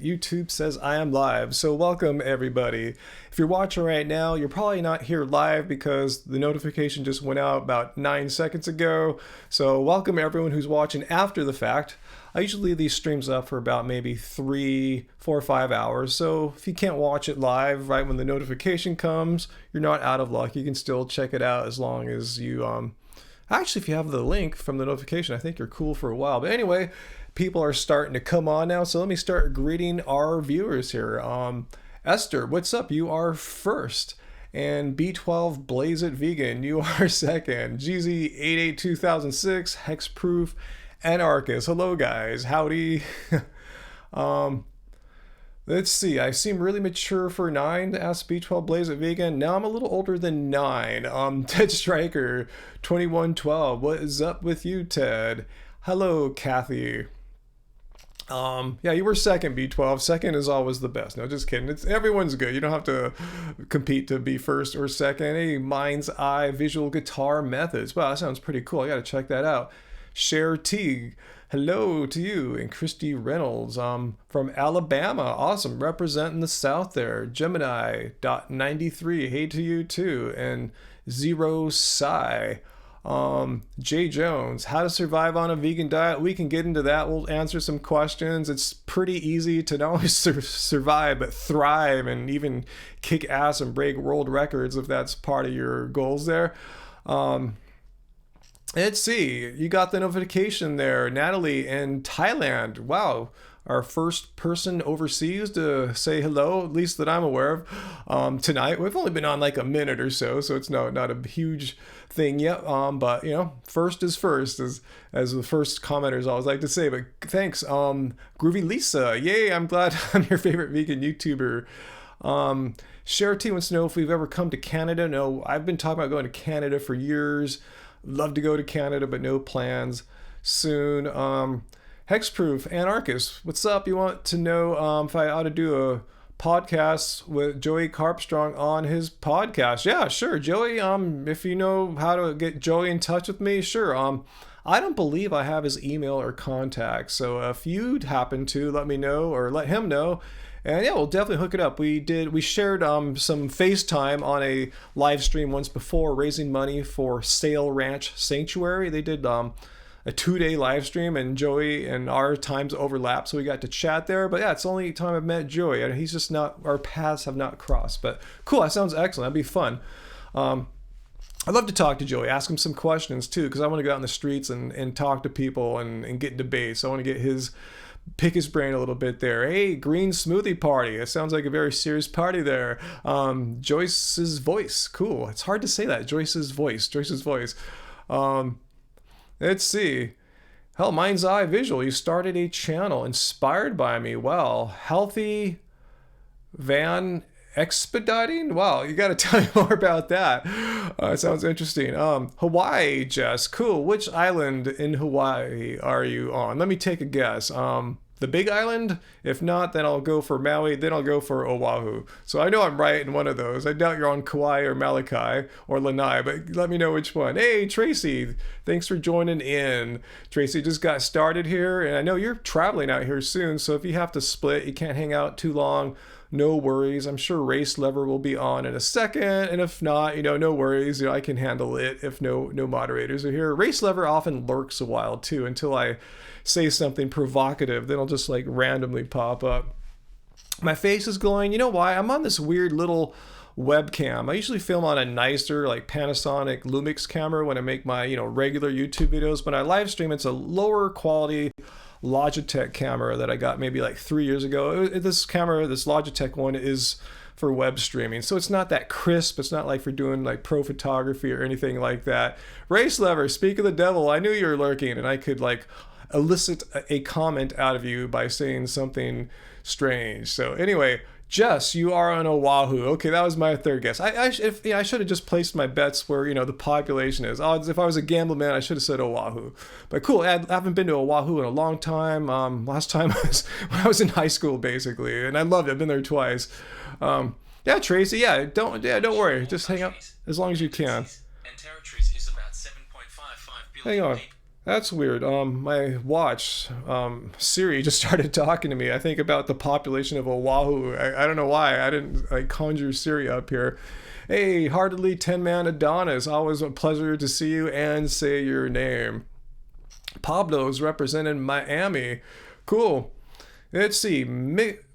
YouTube says I am live, so welcome everybody. If you're watching right now, you're probably not here live because the notification just went out about 9 seconds ago. So welcome everyone who's watching after the fact. I usually leave these streams up for about maybe 3, 4, 5 hours. So if you can't watch it live right when the notification comes, you're not out of luck. You can still check it out as long as you actually, if you have the link from the notification, I think you're cool for a while. But anyway, people are starting to come on now, so let me start greeting our viewers here. Esther, what's up? You are first. And B12 Blaze It Vegan, you are second. GZ882006, Hexproof Anarchist. Hello guys, howdy. Let's see, I seem really mature for 9, asked B12 Blaze It Vegan. Now I'm a little older than 9. Ted Striker, 2112. What is up with you, Ted? Hello, Kathy. Yeah, you were second, B12. Second is always the best. No, just kidding. Everyone's good. You don't have to compete to be first or second. Hey, Mind's Eye Visual Guitar Methods. Wow, that sounds pretty cool. I got to check that out. Cher Teague. Hello to you. And Christy Reynolds from Alabama. Awesome. Representing the South there. Gemini.93. Hey to you too. And Zero Psi. Jay Jones, how to survive on a vegan diet. We can get into that. We'll answer some questions. It's pretty easy to not only survive, but thrive and even kick ass and break world records if that's part of your goals there. Let's see, you got the notification there, Natalie in Thailand. Wow, our first person overseas to say hello, at least that I'm aware of, tonight. We've only been on like a minute or so, so it's not a huge thing yet. But you know, first is first, as the first commenters always like to say. But thanks, Groovy Lisa. Yay, I'm glad I'm your favorite vegan YouTuber. Cher T wants to know if we've ever come to Canada. No, I've been talking about going to Canada for years. Love to go to Canada, but no plans soon. Hexproof Anarchist, what's up? You want to know if I ought to do a podcast with Joey Carpstrong on his podcast? Yeah, sure, Joey. If you know how to get Joey in touch with me, sure. I don't believe I have his email or contact, so if you'd happen to let me know or let him know. And yeah, we'll definitely hook it up. We shared some FaceTime on a live stream once before, raising money for Sail Ranch Sanctuary. They did a 2-day live stream, and Joey and our times overlapped, so we got to chat there. But yeah, it's the only time I've met Joey, and he's just not, our paths have not crossed. But cool, that sounds excellent. That'd be fun. I'd love to talk to Joey, ask him some questions too, because I want to go out in the streets and talk to people and get debates. I want to get pick his brain a little bit there. Hey, Green Smoothie Party. It sounds like a very serious party there. Joyce's voice. Cool. It's hard to say that. Joyce's voice. Let's see. Hell, Mind's Eye Visual. You started a channel inspired by me. Wow. Healthy Van Expediting? Wow, you got to tell me more about that. It sounds interesting. Hawaii, Jess. Cool. Which island in Hawaii are you on? Let me take a guess. The Big Island? If not, then I'll go for Maui, then I'll go for Oahu. So I know I'm right in one of those. I doubt you're on Kauai or Molokai or Lanai, but let me know which one. Hey, Tracy, thanks for joining in. Tracy just got started here, and I know you're traveling out here soon, so if you have to split, you can't hang out too long, no worries. I'm sure Race Lever will be on in a second, and if not, no worries. I can handle it if no moderators are here. Race Lever often lurks a while too until I say something provocative. Then I'll just like randomly pop up. My face is glowing. You know why? I'm on this weird little webcam. I usually film on a nicer like Panasonic Lumix camera when I make my regular YouTube videos. When I live stream, it's a lower quality Logitech camera that I got maybe like 3 years ago. This Logitech one, is for web streaming, so it's not that crisp. It's not like for doing like pro photography or anything like that. Race Lever, speak of the devil, I knew you were lurking, and I could like elicit a comment out of you by saying something strange. So anyway, Jess, you are on Oahu. Okay, that was my third guess. I should have just placed my bets where the population is. Odds, if I was a gambling man, I should have said Oahu. But cool, I haven't been to Oahu in a long time. Last time was when I was in high school, basically, and I loved it. I've been there twice. Yeah, Tracy. Yeah, don't worry. Just hang out as long as you can. Hang on. That's weird. My watch, Siri, just started talking to me. I think about the population of Oahu. I don't know why. I didn't like conjure Siri up here. Hey, heartily 10-man Adonis. Always a pleasure to see you and say your name. Pablo's representing Miami. Cool. Let's see. Mimixo.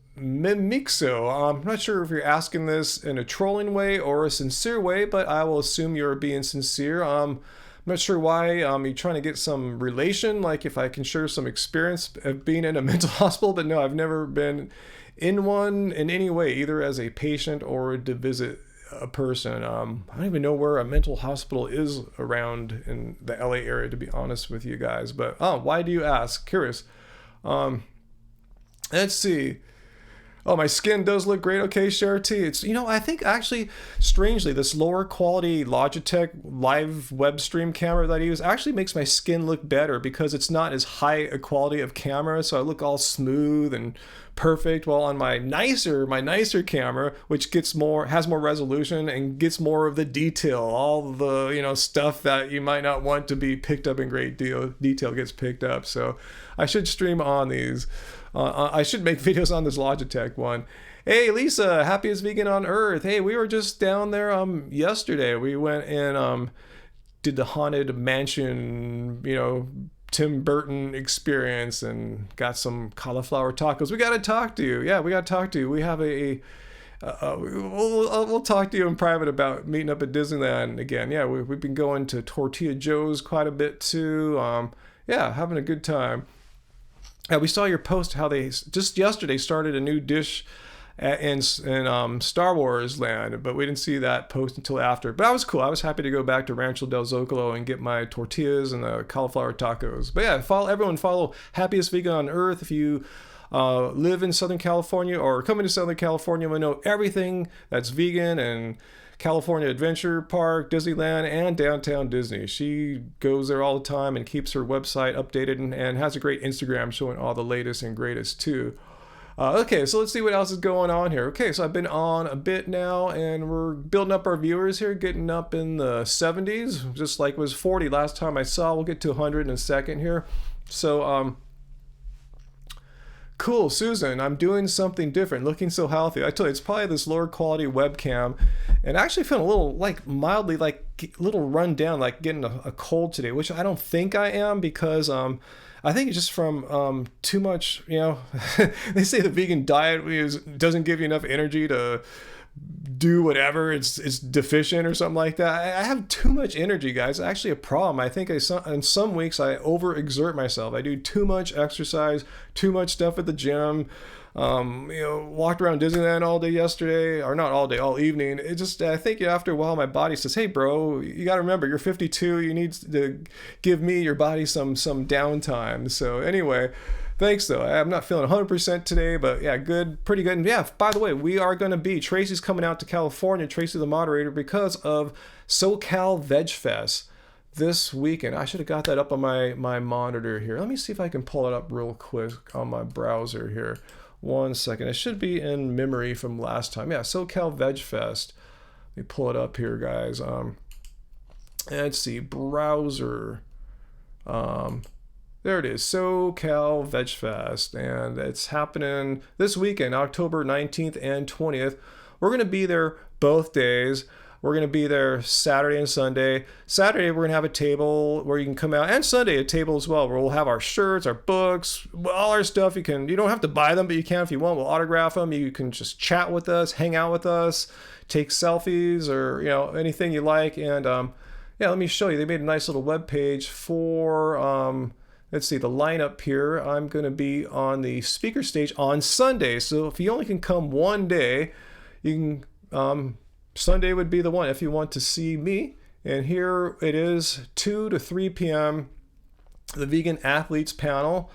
I'm not sure if you're asking this in a trolling way or a sincere way, but I will assume you're being sincere. I'm not sure why you're trying to get some relation, like if I can share some experience of being in a mental hospital, but no, I've never been in one in any way, either as a patient or to visit a person. I don't even know where a mental hospital is around in the LA area, to be honest with you guys. But why do you ask? Curious. Let's see. Oh, my skin does look great. Okay, Sharity. It's, I think actually, strangely, this lower quality Logitech live web stream camera that I use actually makes my skin look better because it's not as high a quality of camera. So I look all smooth and perfect. While on my nicer camera, which has more resolution and gets more of the detail, all the, stuff that you might not want to be picked up in great detail gets picked up. So I should stream on these. I should make videos on this Logitech one. Hey, Lisa, happiest vegan on earth. Hey, we were just down there yesterday. We went and did the haunted mansion, Tim Burton experience and got some cauliflower tacos. We got to talk to you. Yeah, we got to talk to you. We have we'll talk to you in private about meeting up at Disneyland again. Yeah, we've been going to Tortilla Joe's quite a bit too. Yeah, having a good time. We saw your post how they just yesterday started a new dish in Star Wars land, but we didn't see that post until after. But that was cool. I was happy to go back to Rancho del Zocalo and get my tortillas and the cauliflower tacos. But yeah, follow Happiest Vegan on Earth. If you live in Southern California or coming to Southern California, you know everything that's vegan and California Adventure Park, Disneyland, and Downtown Disney. She goes there all the time and keeps her website updated and has a great Instagram showing all the latest and greatest too. Okay, so let's see what else is going on here. Okay, so I've been on a bit now and we're building up our viewers here, getting up in the 70s, just like it was 40 last time I saw. We'll get to 100 in a second here. So, cool, Susan, I'm doing something different, looking so healthy. I tell you, it's probably this lower quality webcam, and actually feeling a little, mildly, a little run down, like getting a cold today, which I don't think I am because, I think it's just from too much, they say the vegan diet doesn't give you enough energy to do whatever, it's deficient or something like that. I have too much energy, guys. It's actually a problem. I think in some weeks I overexert myself. I do too much exercise, too much stuff at the gym. Walked around Disneyland all day yesterday, or not all day, all evening. It just, I think after a while my body says, hey bro, you got to remember you're 52. You need to give me, your body, some downtime. So anyway, thanks though. I'm not feeling 100% today, but yeah, good, pretty good. And yeah, by the way, we are going to be, Tracy's coming out to California, Tracy the moderator, because of SoCal Veg Fest this weekend. I should have got that up on my monitor here. Let me see if I can pull it up real quick on my browser here. 1 second. It should be in memory from last time. Yeah, SoCal Veg Fest. Let me pull it up here, guys. Let's see, browser. There it is, SoCal Veg Fest, and it's happening this weekend, October 19th and 20th. We're going to be there both days. We're going to be there Saturday and Sunday. Saturday, we're going to have a table where you can come out, and Sunday, a table as well, where we'll have our shirts, our books, all our stuff. You don't have to buy them, but you can if you want. We'll autograph them. You can just chat with us, hang out with us, take selfies, or, anything you like. And, yeah, let me show you. They made a nice little web page for, let's see, the lineup here. I'm going to be on the speaker stage on Sunday. So if you only can come one day, you can, Sunday would be the one if you want to see me. And here it is, 2 to 3 p.m., the Vegan Athletes panel.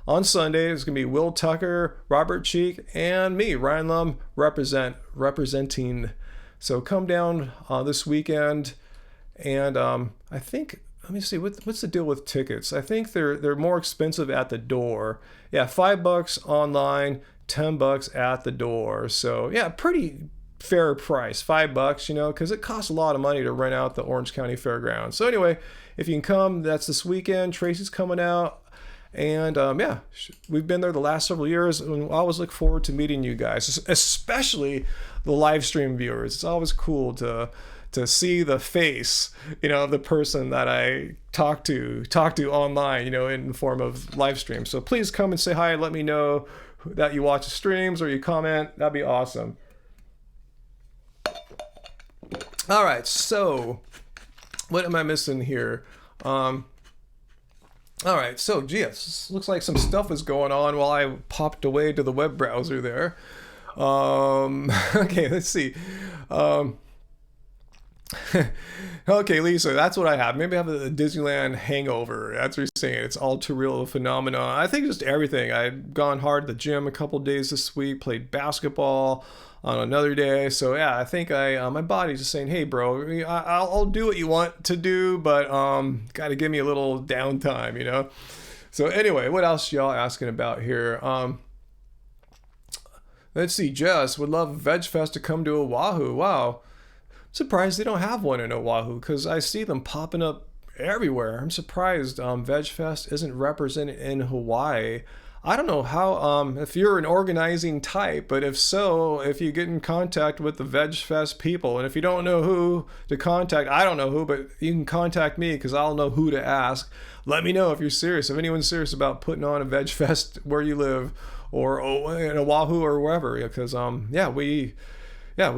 On Sunday, it's going to be Will Tucker, Robert Cheek, and me, Ryan Lum, representing. So come down this weekend. And I think, let me see, what's the deal with tickets? I think they're more expensive at the door. Yeah, $5 online, $10 at the door. So yeah, pretty fair price, $5, because it costs a lot of money to rent out the Orange County Fairgrounds. So anyway, if you can come, that's this weekend. Tracy's coming out. And yeah, we've been there the last several years, and I always look forward to meeting you guys, especially the live stream viewers. It's always cool to see the face, of the person that I talk to online, in the form of live stream. So please come and say hi and let me know that you watch the streams or you comment. That'd be awesome. All right, so what am I missing here? All right, so geez, looks like some stuff is going on while I popped away to the web browser there. Okay, let's see. Okay, Lisa, that's what I have. Maybe I have a Disneyland hangover. That's what you're saying. It's all too real a phenomenon. I think just everything. I've gone hard at the gym a couple days this week, played basketball on another day. So yeah, I think my body's just saying, hey bro, I'll do what you want to do, but gotta give me a little downtime, So anyway, what else y'all asking about here? Let's see, Jess would love Veg Fest to come to Oahu. Wow. I'm surprised they don't have one in Oahu, because I see them popping up everywhere. I'm surprised Veg Fest isn't represented in Hawaii. I don't know how, if you're an organizing type, but if so, if you get in contact with the Veg Fest people, and if you don't know who to contact, I don't know who, but you can contact me because I'll know who to ask. Let me know if you're serious, if anyone's serious about putting on a Veg Fest where you live, or in Oahu or wherever, because we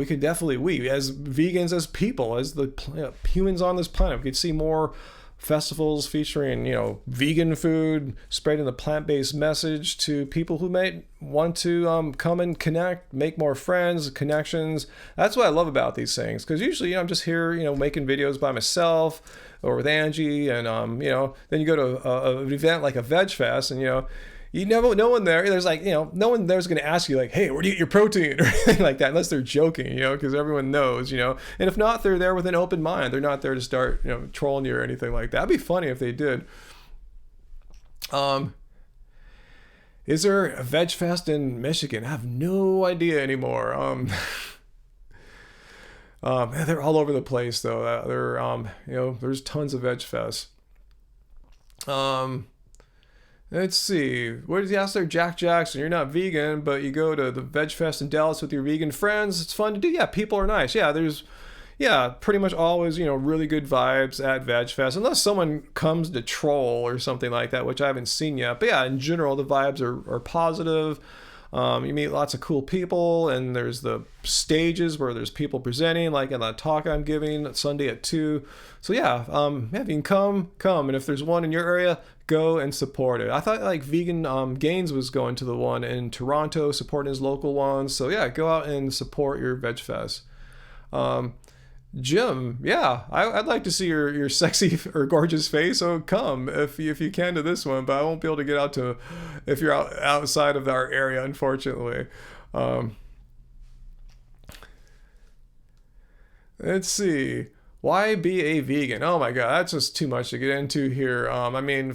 could definitely, we as vegans, as people, as the humans on this planet, we could see more festivals featuring, vegan food, spreading the plant-based message to people who might want to come and connect, make more friends, connections. That's what I love about these things, because usually, I'm just here, making videos by myself or with Angie, and then you go to an event like a Veg Fest, and no one there's no one there's going to ask you like, hey, where do you get your protein or anything like that, unless they're joking, because everyone knows, and if not, they're there with an open mind. They're not there to start, trolling you or anything like that. That'd be funny if they did. Is there a Veg Fest in Michigan? I have no idea anymore. They're all over the place though. There's tons of Veg Fests. Let's see. What did he ask there? Jack Jackson, you're not vegan, but you go to the Veg Fest in Dallas with your vegan friends. It's fun to do. Yeah, people are nice. Yeah, there's pretty much always, really good vibes at Veg Fest, unless someone comes to troll or something like that, which I haven't seen yet. But yeah, in general, the vibes are positive. You meet lots of cool people, and there's the stages where there's people presenting, like in the talk I'm giving Sunday at 2. So yeah, if you can come, and if there's one in your area, go and support it. I thought like Vegan Gains was going to the one in Toronto, supporting his local ones. So yeah, go out and support your Veg Fest. Jim, yeah, I'd like to see your sexy or gorgeous face. So come if you can to this one, but I won't be able to get out to if you're outside of our area, unfortunately. Let's see. Why be a vegan? Oh my God, that's just too much to get into here.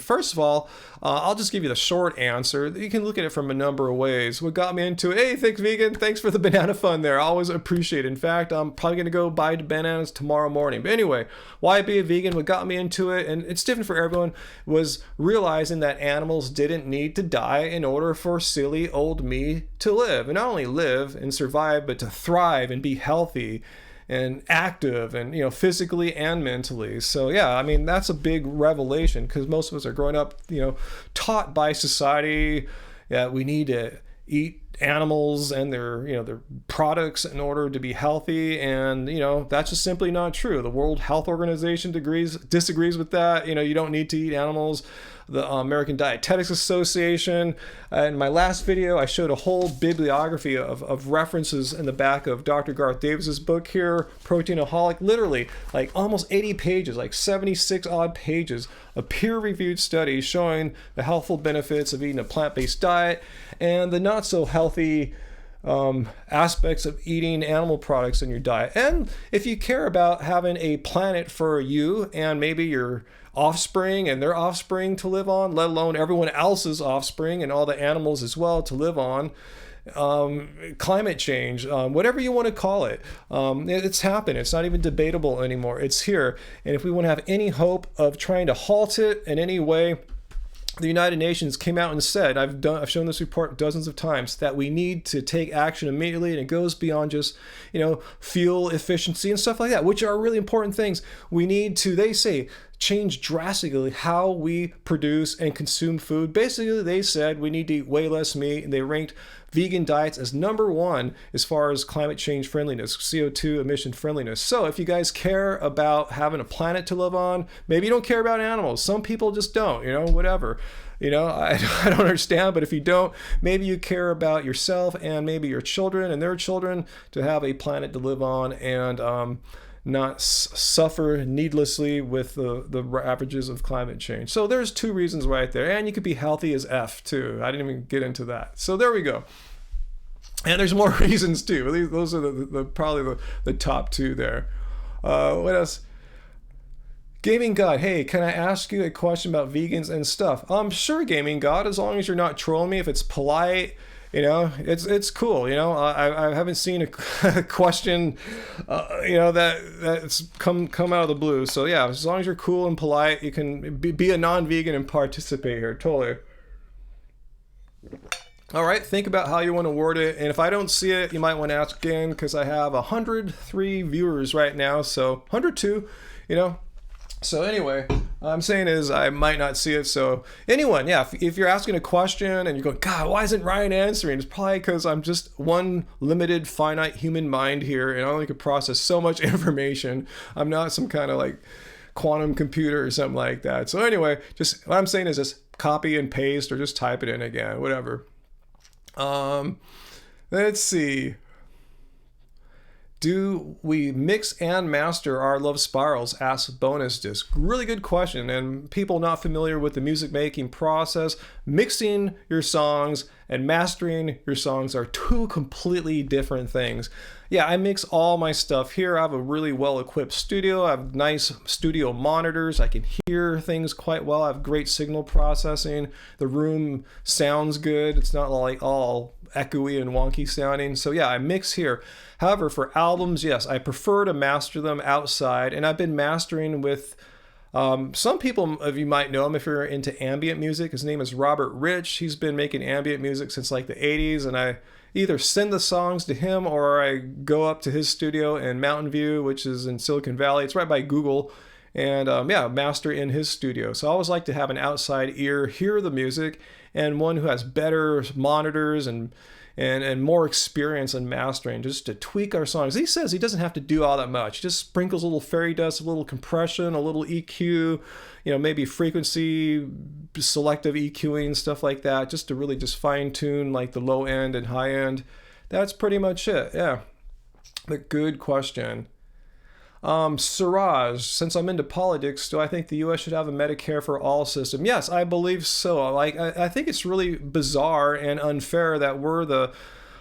First of all, I'll just give you the short answer. You can look at it from a number of ways. What got me into it? Hey, thanks, vegan. Thanks for the banana fun there. I always appreciate it. In fact, I'm probably going to go buy bananas tomorrow morning. But anyway, why be a vegan? What got me into it, and it's different for everyone, was realizing that animals didn't need to die in order for silly old me to live. And not only live and survive, but to thrive and be healthy and active and, physically and mentally. So yeah, that's a big revelation, because most of us are growing up, taught by society that we need to eat animals and their products in order to be healthy, and that's just simply not true. The World Health Organization disagrees with that. You don't need to eat animals. The American Dietetics Association. In my last video, I showed a whole bibliography of references in the back of Dr. Garth Davis's book here, Proteinaholic. Literally, like almost 80 pages, like 76 odd pages of peer-reviewed studies showing the healthful benefits of eating a plant-based diet and the not so healthy aspects of eating animal products in your diet. And if you care about having a planet for you and maybe your offspring and their offspring to live on, let alone everyone else's offspring and all the animals as well to live on, climate change, whatever you want to call it. It's happened. It's not even debatable anymore. It's here. And if we want to have any hope of trying to halt it in any way, the United Nations came out and said, I've shown this report dozens of times, that we need to take action immediately, and it goes beyond just, fuel efficiency and stuff like that, which are really important things. We need to, they say, change drastically how we produce and consume food. Basically, they said we need to eat way less meat, and they ranked vegan diets as number one as far as climate change friendliness, CO2 emission friendliness. So if you guys care about having a planet to live on, maybe you don't care about animals. Some people just don't, whatever. I don't understand, but if you don't, maybe you care about yourself and maybe your children and their children to have a planet to live on, and not suffer needlessly with the ravages of climate change. So there's two reasons right there. And you could be healthy as F too. I didn't even get into that. So there we go. And there's more reasons too. Those are probably the top two there. What else? Gaming God, hey, can I ask you a question about vegans and stuff? Sure, Gaming God, as long as you're not trolling me, if it's polite, it's cool. I haven't seen a question, that's come out of the blue. So yeah, as long as you're cool and polite, you can be a non-vegan and participate here. Totally. All right, think about how you want to word it. And if I don't see it, you might want to ask again, because I have 103 viewers right now. So 102, So anyway, I'm saying is I might not see it. So anyone, yeah, if you're asking a question and you're going, God, why isn't Ryan answering? It's probably because I'm just one limited, finite human mind here, and I only could process so much information. I'm not some kind of like quantum computer or something like that. So anyway, just what I'm saying is just copy and paste or just type it in again, whatever. Let's see. Do we mix and master our Love Spirals? Ask Bonus Disc. Really good question. And people not familiar with the music making process, mixing your songs and mastering your songs are two completely different things. Yeah, I mix all my stuff here. I have a really well-equipped studio. I have nice studio monitors. I can hear things quite well. I have great signal processing. The room sounds good. It's not like all echoey and wonky sounding. So yeah, I mix here. However, for albums, yes, I prefer to master them outside. And I've been mastering with some people of you might know him if you're into ambient music. His name is Robert Rich. He's been making ambient music since like the 80s, and I either send the songs to him or I go up to his studio in Mountain View, which is in Silicon Valley. It's right by Google, and master in his studio. So I always like to have an outside ear, hear the music, and one who has better monitors and more experience in mastering, just to tweak our songs. He says he doesn't have to do all that much. He just sprinkles a little fairy dust, a little compression, a little EQ, maybe frequency, selective EQing, stuff like that, just to really just fine tune like the low end and high end. That's pretty much it. Yeah. But good question. Siraj, since I'm into politics, do I think the U.S. should have a Medicare for all system? Yes, I believe so. I think it's really bizarre and unfair that we're the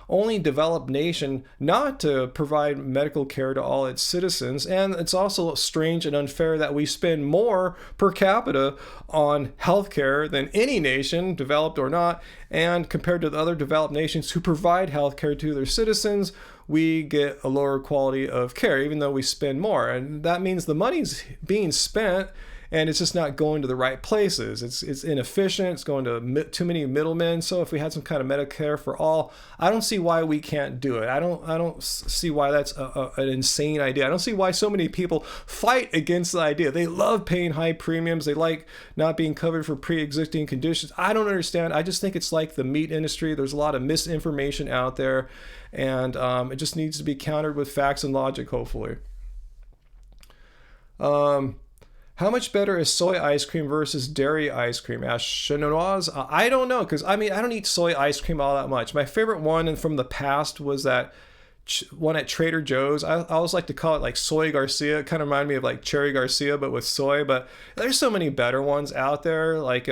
only developed nation not to provide medical care to all its citizens. And it's also strange and unfair that we spend more per capita on healthcare than any nation, developed or not. And compared to the other developed nations who provide healthcare to their citizens, we get a lower quality of care, even though we spend more. And that means the money's being spent and it's just not going to the right places. It's inefficient. It's going to too many middlemen. So if we had some kind of Medicare for all, I don't see why we can't do it. I don't see why that's an insane idea. I don't see why so many people fight against the idea. They love paying high premiums. They like not being covered for pre-existing conditions. I don't understand. I just think it's like the meat industry. There's a lot of misinformation out there, and it just needs to be countered with facts and logic, hopefully. How much better is soy ice cream versus dairy ice cream? Asked Chinoise. I don't know, because I don't eat soy ice cream all that much. My favorite one from the past was that one at Trader Joe's. I always like to call it like Soy Garcia. It kind of reminded me of like Cherry Garcia, but with soy. But there's so many better ones out there. Like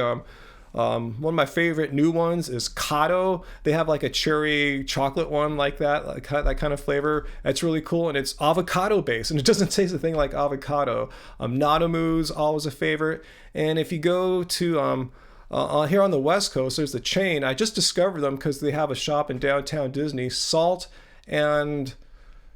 one of my favorite new ones is Kato. They have like a cherry chocolate one like that, like that kind of flavor. It's really cool, and it's avocado based, and it doesn't taste a thing like avocado. Nadamu's always a favorite. And if you go to Here on the West Coast, there's the chain. I just discovered them because they have a shop in downtown Disney, Salt and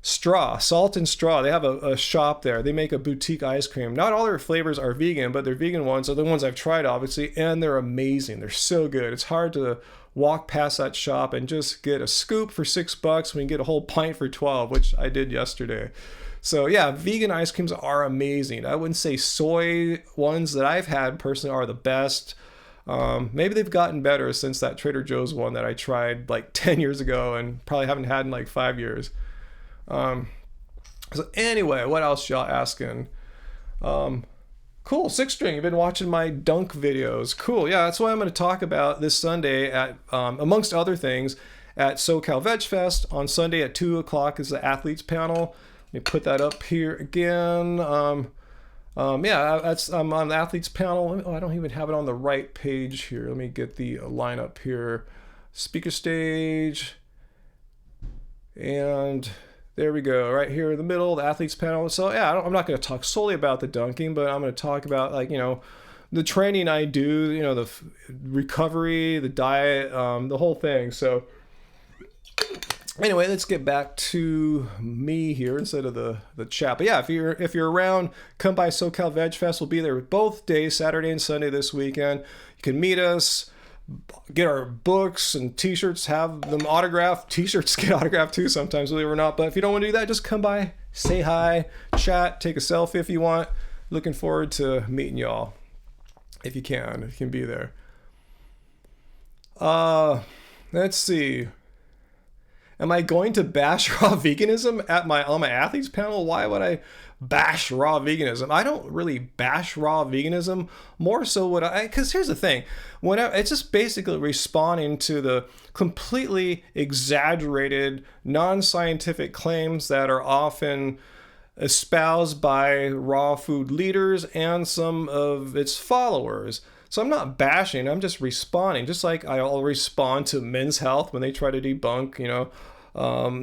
Straw. Salt and Straw. They have a shop there. They make a boutique ice cream. Not all their flavors are vegan, but their vegan ones are the ones I've tried, obviously, and they're amazing. They're so good. It's hard to walk past that shop and just get a scoop for $6 when you get a whole pint for 12, which I did yesterday. So yeah, vegan ice creams are amazing. I wouldn't say soy ones that I've had personally are the best. Maybe they've gotten better since that Trader Joe's one that I tried like 10 years ago and probably haven't had in like 5 years. So anyway, what else y'all asking? Cool, Six String, you've been watching my dunk videos. Cool, yeah, that's what I'm going to talk about this Sunday at, amongst other things, at SoCal Veg Fest. On Sunday at 2 o'clock is the athletes panel. Let me put that up here again. Yeah, that's I'm on the athletes panel. Oh, I don't even have it on the right page here. Let me get the lineup here. Speaker stage. And there we go, right here in the middle, the athletes panel. So yeah, I'm not going to talk solely about the dunking, but I'm going to talk about, like, you know, the training I do, you know, the recovery, the diet, the whole thing. So anyway, let's get back to me here instead of the chat. But yeah, if you're around, come by SoCal Veg Fest. We'll be there both days, Saturday and Sunday this weekend. You can meet us, get our books and t-shirts, have them autographed. T-shirts get autographed too sometimes, believe it or not. But if you don't want to do that, just come by, say hi, chat, take a selfie if you want. Looking forward to meeting y'all if you can be there. Let's see. Am I going to bash raw veganism on my athletes panel? Why would I bash raw veganism? I don't really bash raw veganism. More so because here's the thing. It's just basically responding to the completely exaggerated, non-scientific claims that are often espoused by raw food leaders and some of its followers. So I'm not bashing, I'm just responding. Just like I'll respond to Men's Health when they try to debunk, you know,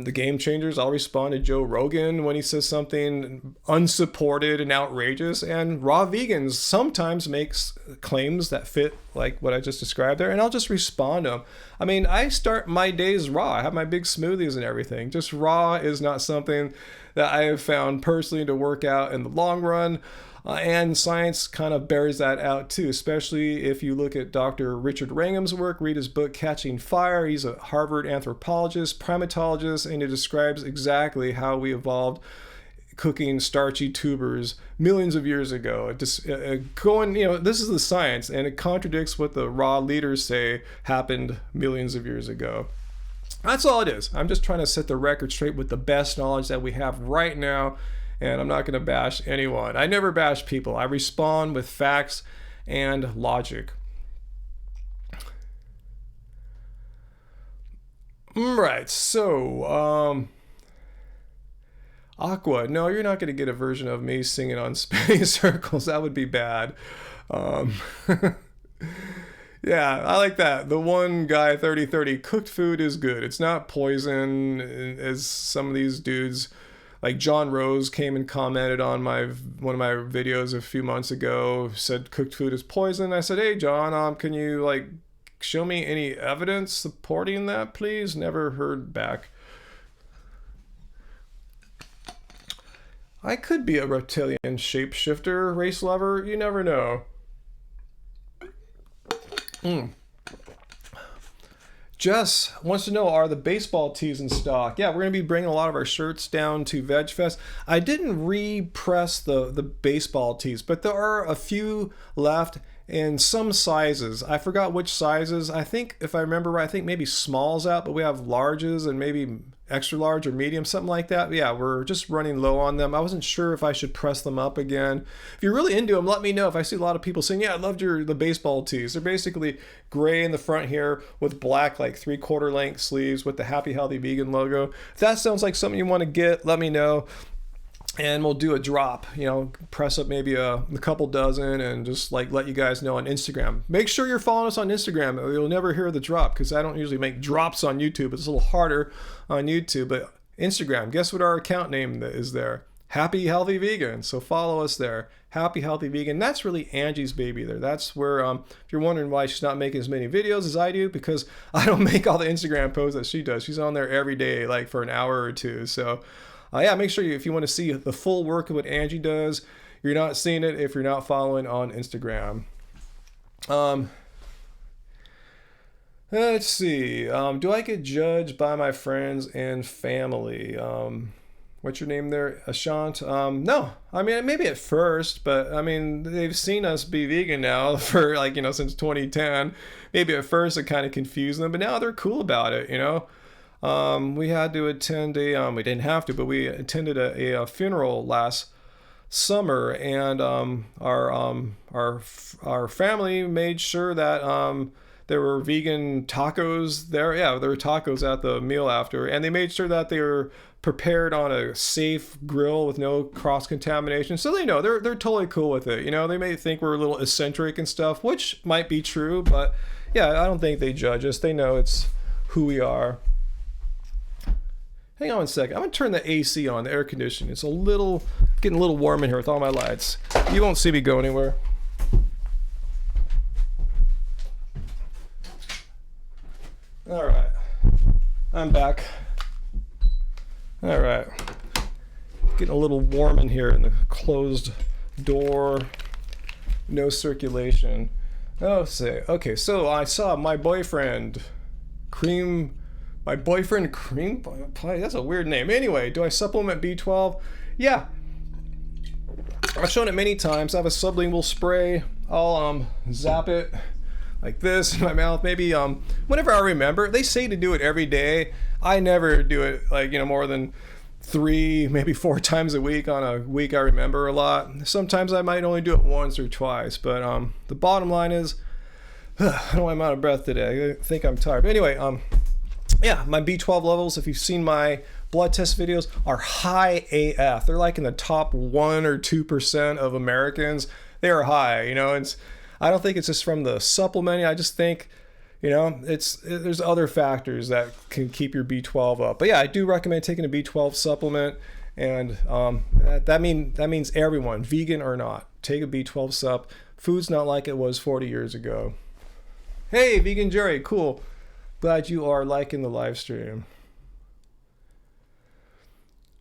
the Game Changers. I'll respond to Joe Rogan when he says something unsupported and outrageous. And raw vegans sometimes makes claims that fit like what I just described there, and I'll just respond to them. I mean, I start my days raw. I have my big smoothies and everything. Just raw is not something that I have found personally to work out in the long run. And science kind of bears that out too, especially if you look at Dr. Richard Wrangham's work, read his book, Catching Fire. He's a Harvard anthropologist, primatologist, and he describes exactly how we evolved cooking starchy tubers millions of years ago. This is the science, and it contradicts what the raw leaders say happened millions of years ago. That's all it is. I'm just trying to set the record straight with the best knowledge that we have right now. And I'm not going to bash anyone. I never bash people. I respond with facts and logic. Right, so, Aqua, no, you're not going to get a version of me singing on spinning circles. That would be bad. Yeah, I like that. The one guy, 3030, cooked food is good. It's not poison, as some of these dudes... Like John Rose came and commented on one of my videos a few months ago, said cooked food is poison. I said, hey John, can you like show me any evidence supporting that, please? Never heard back. I could be a reptilian shapeshifter race lover. You never know. Jess wants to know, are the baseball tees in stock? Yeah, we're going to be bringing a lot of our shirts down to Veg Fest. I didn't repress the baseball tees, but there are a few left in some sizes. I forgot which sizes. I think, if I remember right, I think maybe small's out, but we have larges and maybe extra large or medium, something like that. But yeah, we're just running low on them. I wasn't sure if I should press them up again. If you're really into them, let me know. If I see a lot of people saying, yeah, I loved the baseball tees. They're basically gray in the front here with black, like 3/4 length sleeves with the Happy Healthy Vegan logo. If that sounds like something you want to get, let me know. And we'll do a drop, you know, press up maybe a couple dozen and just like let you guys know on Instagram. Make sure you're following us on Instagram. You'll never hear the drop because I don't usually make drops on YouTube. It's a little harder on YouTube, but Instagram, guess what our account name is there? Happy Healthy Vegan. So follow us there. Happy Healthy Vegan. That's really Angie's baby there. That's where, if you're wondering why she's not making as many videos as I do, because I don't make all the Instagram posts that she does. She's on there every day, like for an hour or two. So yeah, make sure if you want to see the full work of what Angie does, you're not seeing it if you're not following on Instagram. Let's see. Do I get judged by my friends and family? What's your name there? Ashant? No. I mean, maybe at first, but I mean, they've seen us be vegan now for like, since 2010. Maybe at first it kind of confused them, but now they're cool about it, We had to attend we didn't have to, but we attended a funeral last summer, and our family made sure that there were vegan tacos there. Yeah, there were tacos at the meal after, and they made sure that they were prepared on a safe grill with no cross-contamination. So they know, they're totally cool with it. They may think we're a little eccentric and stuff, which might be true, but yeah, I don't think they judge us. They know it's who we are. Hang on a second. I'm going to turn the AC on, the air conditioning. It's getting a little warm in here with all my lights. You won't see me go anywhere. All right. I'm back. All right. Getting a little warm in here in the closed door. No circulation. Oh, say. Okay, so I saw my boyfriend Cream Pie, that's a weird name. Anyway, do I supplement B12? Yeah. I've shown it many times. I have a sublingual spray. I'll zap it like this in my mouth. Maybe whenever I remember. They say to do it every day. I never do it like, more than 3, maybe 4 times a week on a week I remember a lot. Sometimes I might only do it once or twice. But the bottom line is, I know I'm out of breath today. I think I'm tired. But anyway, yeah, my B12 levels, if you've seen my blood test videos, are high AF. They're like in the top 1 or 2% of Americans. They are high, I don't think it's just from the supplementing. I just think, there's other factors that can keep your B12 up. But yeah, I do recommend taking a B12 supplement, and that means everyone, vegan or not, take a B12 sup. Food's not like it was 40 years ago. Hey, Vegan Jerry, cool. Glad you are liking the live stream.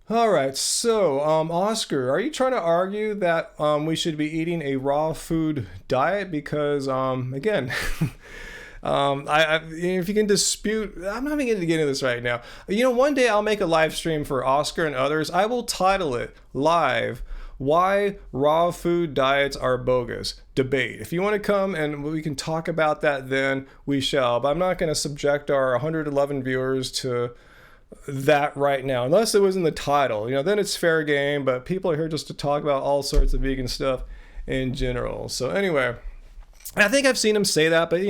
All right, so Oscar, are you trying to argue that we should be eating a raw food diet? Because again, if you can dispute, I'm not even going to get into this right now. One day I'll make a live stream for Oscar and others. I will title it live, Why Raw Food Diets Are Bogus Debate. If you want to come and we can talk about that, then we shall. But I'm not going to subject our 111 viewers to that right now, unless it was in the title. Then it's fair game, but people are here just to talk about all sorts of vegan stuff in general. So anyway, I think I've seen him say that, but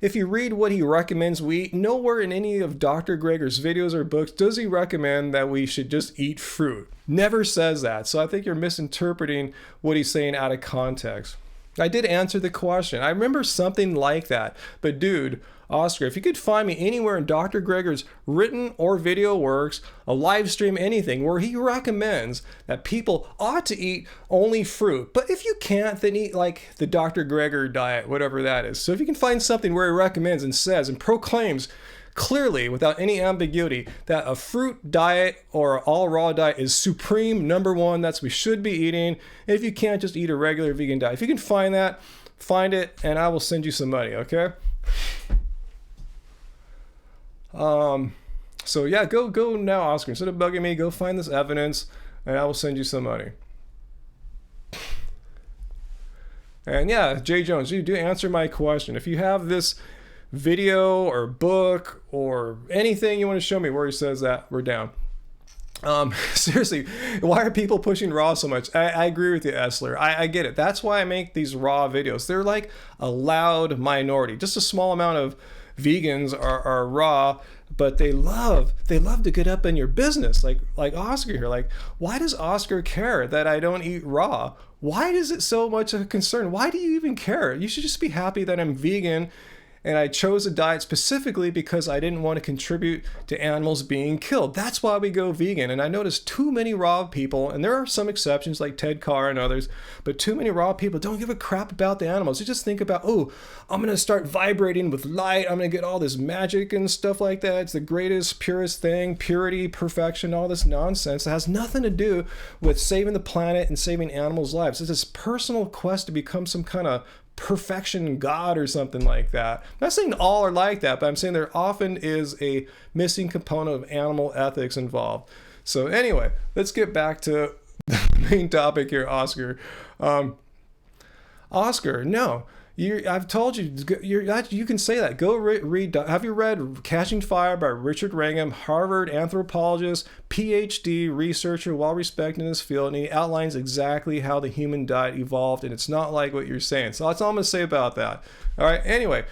if you read what he recommends we eat, nowhere in any of Dr. Greger's videos or books does he recommend that we should just eat fruit. Never says that. So I think you're misinterpreting what he's saying out of context. I did answer the question. I remember something like that. But dude, Oscar, if you could find me anywhere in Dr. Greger's written or video works, a live stream, anything, where he recommends that people ought to eat only fruit. But if you can't, then eat like the Dr. Greger diet, whatever that is. So if you can find something where he recommends and says and proclaims clearly, without any ambiguity, that a fruit diet or all raw diet is supreme, number one, that's what we should be eating. And if you can't, just eat a regular vegan diet. If you can find that, find it, and I will send you some money, okay? So yeah, go now, Oscar. Instead of bugging me, go find this evidence, and I will send you some money. And yeah, Jay Jones, you do answer my question. If you have this video or book or anything you want to show me where he says that, we're down. Seriously, why are people pushing raw so much? I agree with you, Essler. I get it. That's why I make these raw videos. They're like a loud minority. Just a small amount of vegans are raw, but they love to get up in your business, like Oscar here. Like, why does Oscar care that I don't eat raw? Why is it so much of a concern? Why do you even care? You should just be happy that I'm vegan And I chose a diet specifically because I didn't want to contribute to animals being killed. That's why we go vegan. And I noticed too many raw people, and there are some exceptions like Ted Carr and others, but too many raw people don't give a crap about the animals. They just think about, oh, I'm going to start vibrating with light. I'm going to get all this magic and stuff like that. It's the greatest, purest thing, purity, perfection, all this nonsense. It has nothing to do with saving the planet and saving animals' lives. It's this personal quest to become some kind of perfection god or something like that. I'm not saying all are like that, but I'm saying there often is a missing component of animal ethics involved. So anyway, let's get back to the main topic here, Oscar. Oscar, no. I've told you, you can say that. Go read. Have you read Catching Fire by Richard Wrangham, Harvard anthropologist, PhD researcher, well respected in this field, and he outlines exactly how the human diet evolved, and it's not like what you're saying. So that's all I'm going to say about that. All right, anyway,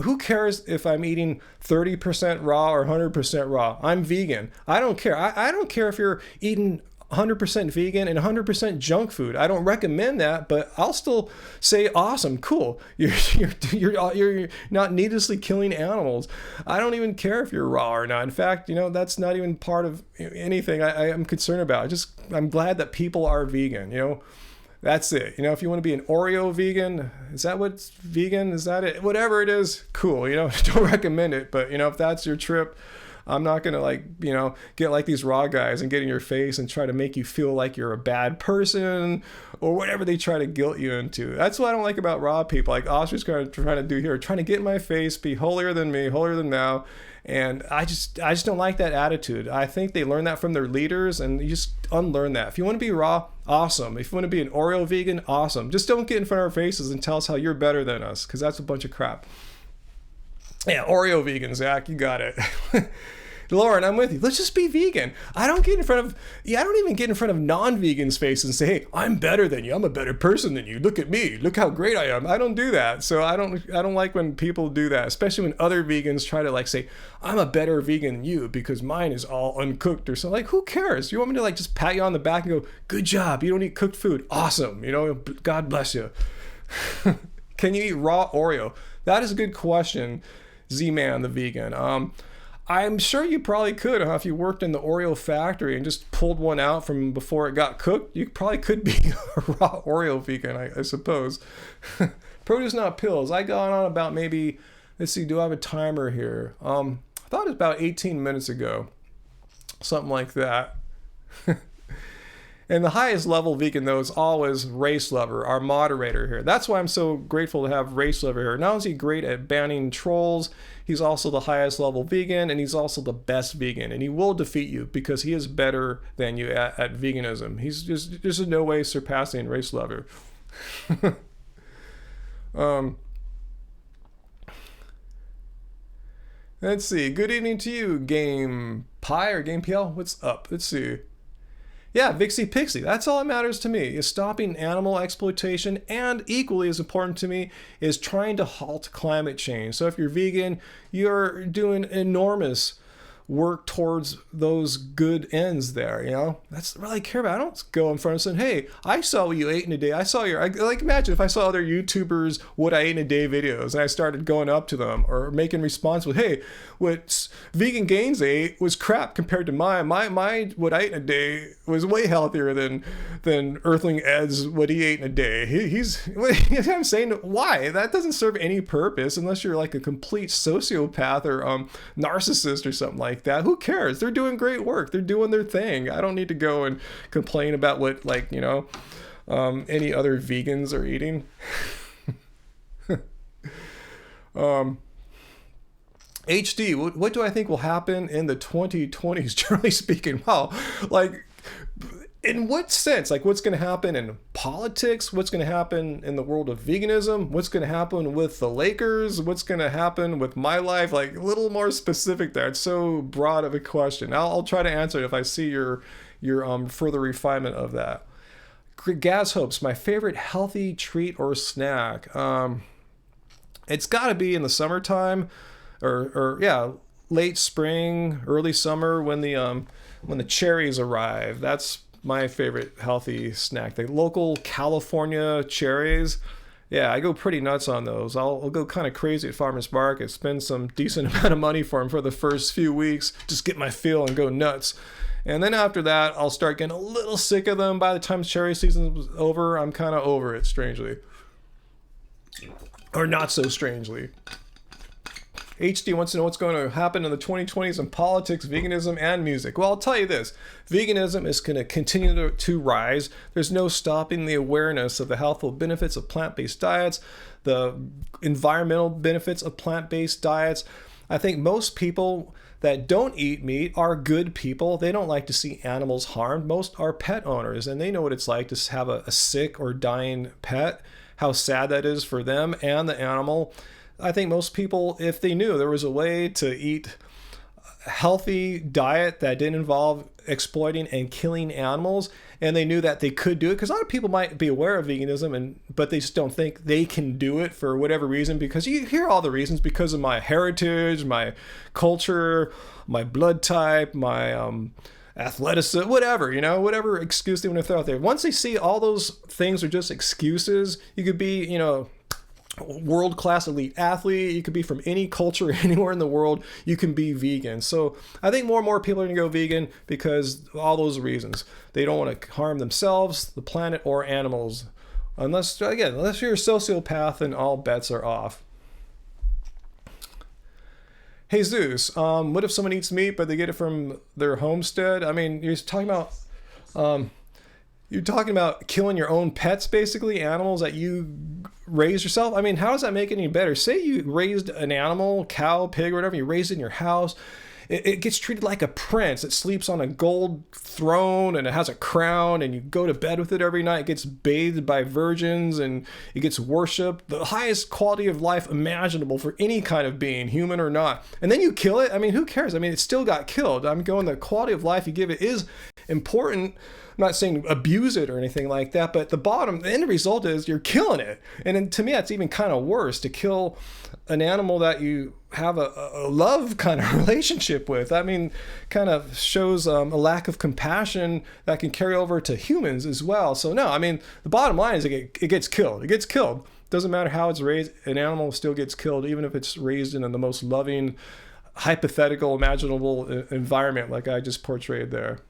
who cares if I'm eating 30% raw or 100% raw? I'm vegan. I don't care. I don't care if you're eating 100% vegan and 100% junk food. I don't recommend that, but I'll still say awesome, cool. You're not needlessly killing animals. I don't even care if you're raw or not. In fact, that's not even part of anything I am concerned about. I'm glad that people are vegan. That's it. If you want to be an Oreo vegan, is that what's vegan? Is that it? Whatever it is, cool. Don't recommend it, but if that's your trip, I'm not going to get like these raw guys and get in your face and try to make you feel like you're a bad person or whatever they try to guilt you into. That's what I don't like about raw people. Like Oscar's kind of trying to do here, trying to get in my face, be holier than me, holier than thou. And I just don't like that attitude. I think they learn that from their leaders, and you just unlearn that. If you want to be raw, awesome. If you want to be an Oreo vegan, awesome. Just don't get in front of our faces and tell us how you're better than us, because that's a bunch of crap. Yeah, Oreo vegan, Zach, you got it. Lauren, I'm with you. Let's just be vegan. I don't even get in front of non-vegans' faces and say, hey, I'm better than you. I'm a better person than you. Look at me. Look how great I am. I don't do that. So I don't like when people do that, especially when other vegans try to say, I'm a better vegan than you because mine is all uncooked or something. Who cares? You want me to just pat you on the back and go, good job. You don't eat cooked food. Awesome. God bless you. Can you eat raw Oreo? That is a good question, Z-Man the vegan. I'm sure you probably could, if you worked in the Oreo factory and just pulled one out from before it got cooked. You probably could be a raw Oreo vegan, I suppose. Produce, not pills. I got on about maybe, let's see, do I have a timer here? I thought it was about 18 minutes ago. Something like that. And the highest level vegan, though, is always Race Lover, our moderator here. That's why I'm so grateful to have Race Lover here. Not only is he great at banning trolls, he's also the highest level vegan, and he's also the best vegan. And he will defeat you because he is better than you at veganism. He's just, there's no way surpassing Race Lover. Let's see. Good evening to you, Game Pie or Game PL. What's up? Let's see. Yeah, Vixie Pixie. That's all that matters to me, is stopping animal exploitation, and equally as important to me is trying to halt climate change. So if you're vegan, you're doing enormous work towards those good ends there, That's what I care about. I don't go in front of saying, hey, I saw what you ate in a day. I saw imagine if I saw other YouTubers what I ate in a day videos and I started going up to them or making response with, hey, what Vegan Gains ate was crap compared to mine. My what I ate in a day was way healthier than Earthling Ed's what he ate in a day. I'm saying, why? That doesn't serve any purpose unless you're like a complete sociopath or narcissist or something like that. Who cares? They're doing great work. They're doing their thing. I don't need to go and complain about what any other vegans are eating. HD, what do I think will happen in the 2020s, generally speaking? Wow, in what sense? What's going to happen in politics? What's going to happen in the world of veganism? What's going to happen with the Lakers? What's going to happen with my life? A little more specific there. It's so broad of a question. I'll try to answer it if I see your further refinement of that. Gaz Hopes, my favorite healthy treat or snack. It's got to be in the summertime, or late spring, early summer when the cherries arrive. That's my favorite healthy snack. The local California cherries, Yeah, I go pretty nuts on those. I'll go kind of crazy at farmers market, spend some decent amount of money for them for the first few weeks, just get my feel and go nuts. And then after that, I'll start getting a little sick of them. By the time cherry season is over, I'm kind of over it, strangely. Or not so strangely. HD wants to know what's going to happen in the 2020s in politics, veganism, and music. Well, I'll tell you this. Veganism is going to continue to rise. There's no stopping the awareness of the healthful benefits of plant-based diets, the environmental benefits of plant-based diets. I think most people that don't eat meat are good people. They don't like to see animals harmed. Most are pet owners, and they know what it's like to have a sick or dying pet, how sad that is for them and the animal. I think most people, if they knew there was a way to eat a healthy diet that didn't involve exploiting and killing animals, and they knew that they could do it, because a lot of people might be aware of veganism, but they just don't think they can do it for whatever reason, because you hear all the reasons, because of my heritage, my culture, my blood type, my athleticism, whatever excuse they want to throw out there. Once they see all those things are just excuses, you could be, world-class elite athlete, you could be from any culture anywhere in the world, you can be vegan. So I think more and more people are going to go vegan because of all those reasons. They don't want to harm themselves, the planet, or animals. Unless you're a sociopath, and all bets are off. Hey Zeus, what if someone eats meat but they get it from their homestead? I mean, you're talking about killing your own pets, basically, animals that you raise yourself. I mean, how does that make it any better? Say you raised an animal, cow, pig, or whatever, you raised it in your house. It gets treated like a prince. It sleeps on a gold throne, and it has a crown, and you go to bed with it every night. It gets bathed by virgins, and it gets worshipped. The highest quality of life imaginable for any kind of being, human or not. And then you kill it. I mean, who cares? I mean, it still got killed. I'm going, the quality of life you give it is important. I'm not saying abuse it or anything like that, but the end result is you're killing it. And then, to me, that's even kind of worse, to kill an animal that you have a love kind of relationship with. I mean, kind of shows a lack of compassion that can carry over to humans as well. So no, I mean, the bottom line is it gets killed. It gets killed. Doesn't matter how it's raised, an animal still gets killed, even if it's raised in the most loving, hypothetical, imaginable environment like I just portrayed there.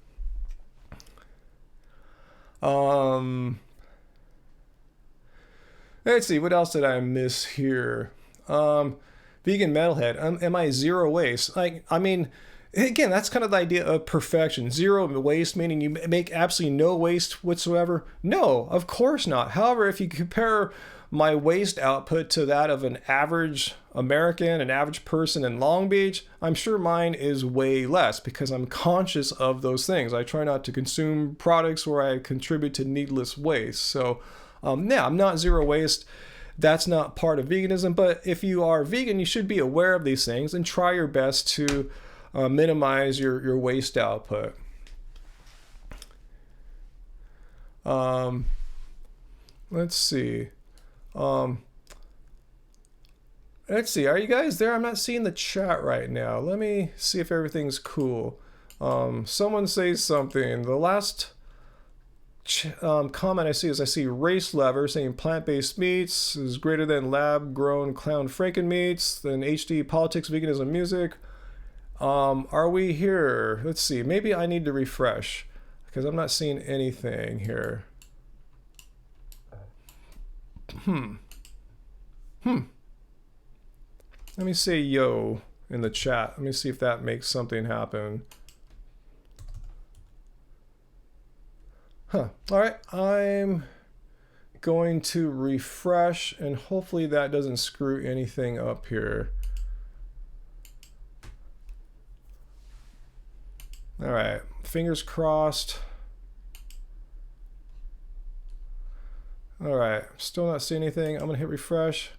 Let's see, what else did I miss here? Vegan metalhead. Am I zero waste? I mean, again, that's kind of the idea of perfection. Zero waste, meaning you make absolutely no waste whatsoever. No, of course not. However, if you compare my waste output to that of an average American, an average person in Long Beach, I'm sure mine is way less, because I'm conscious of those things. I try not to consume products where I contribute to needless waste. So, yeah, I'm not zero waste. That's not part of veganism. But if you are vegan, you should be aware of these things and try your best to minimize your waste output. Let's see. Are you guys there? I'm not seeing the chat right now. Let me see if everything's cool. Someone says something. The last comment I see Race Lever saying plant-based meats is greater than lab-grown clown franken meats, then HD politics, veganism, music. Are we here? Let's see. Maybe I need to refresh, because I'm not seeing anything here. Let me say yo in the chat. Let me see if that makes something happen. All right, I'm going to refresh, and hopefully that doesn't screw anything up here. All right, fingers crossed. All right, still not seeing anything. I'm gonna hit refresh.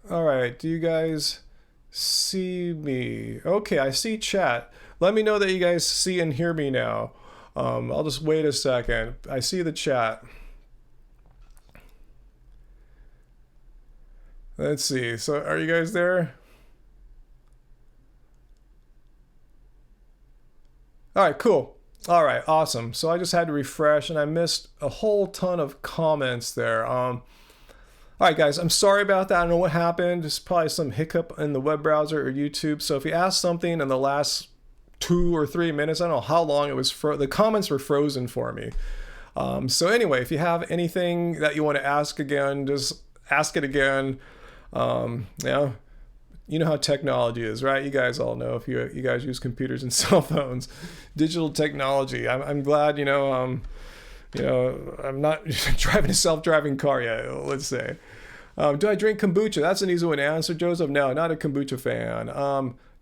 All right, do you guys see me? Okay, I see chat. Let me know that you guys see and hear me now. I'll just wait a second. I see the chat. Let's see. So are you guys there? All right, cool. All right, awesome. So I just had to refresh, and I missed a whole ton of comments there. All right, guys, I'm sorry about that. I don't know what happened. There's probably some hiccup in the web browser or YouTube. So if you asked something in the last 2 or 3 minutes, I don't know how long it was. The comments were frozen for me. So anyway, if you have anything that you want to ask again, just ask it again. Yeah, you know how technology is, right? You guys all know if you guys use computers and cell phones, digital technology. I'm glad, I'm not driving a self-driving car yet, let's say. Do I drink kombucha? That's an easy one to answer, Joseph. No, not a kombucha fan.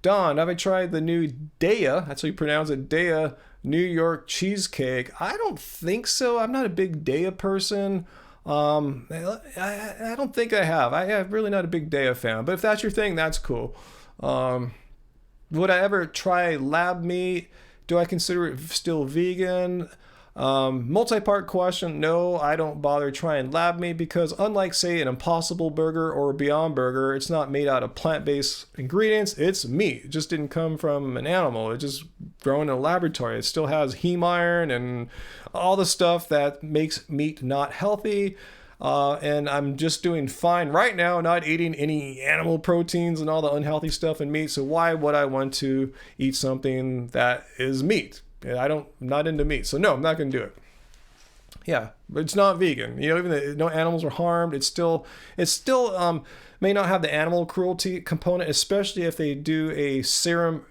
Don, have I tried the new Daiya? That's how you pronounce it, Daiya New York cheesecake. I don't think so. I'm not a big Daiya person. I don't think I have. I'm really not a big Daiya fan. But if that's your thing, that's cool. Would I ever try lab meat? Do I consider it still vegan? Multi-part question. No, I don't bother trying lab meat because unlike, say, an Impossible Burger or a Beyond Burger, it's not made out of plant-based ingredients. It's meat. It just didn't come from an animal. It just grown in a laboratory. It still has heme iron and all the stuff that makes meat not healthy. And I'm just doing fine right now, not eating any animal proteins and all the unhealthy stuff in meat. So why would I want to eat something that is meat? I'm not into meat, so no, I'm not going to do it. Yeah, but it's not vegan. Even though no animals are harmed, it's still may not have the animal cruelty component, especially if they do a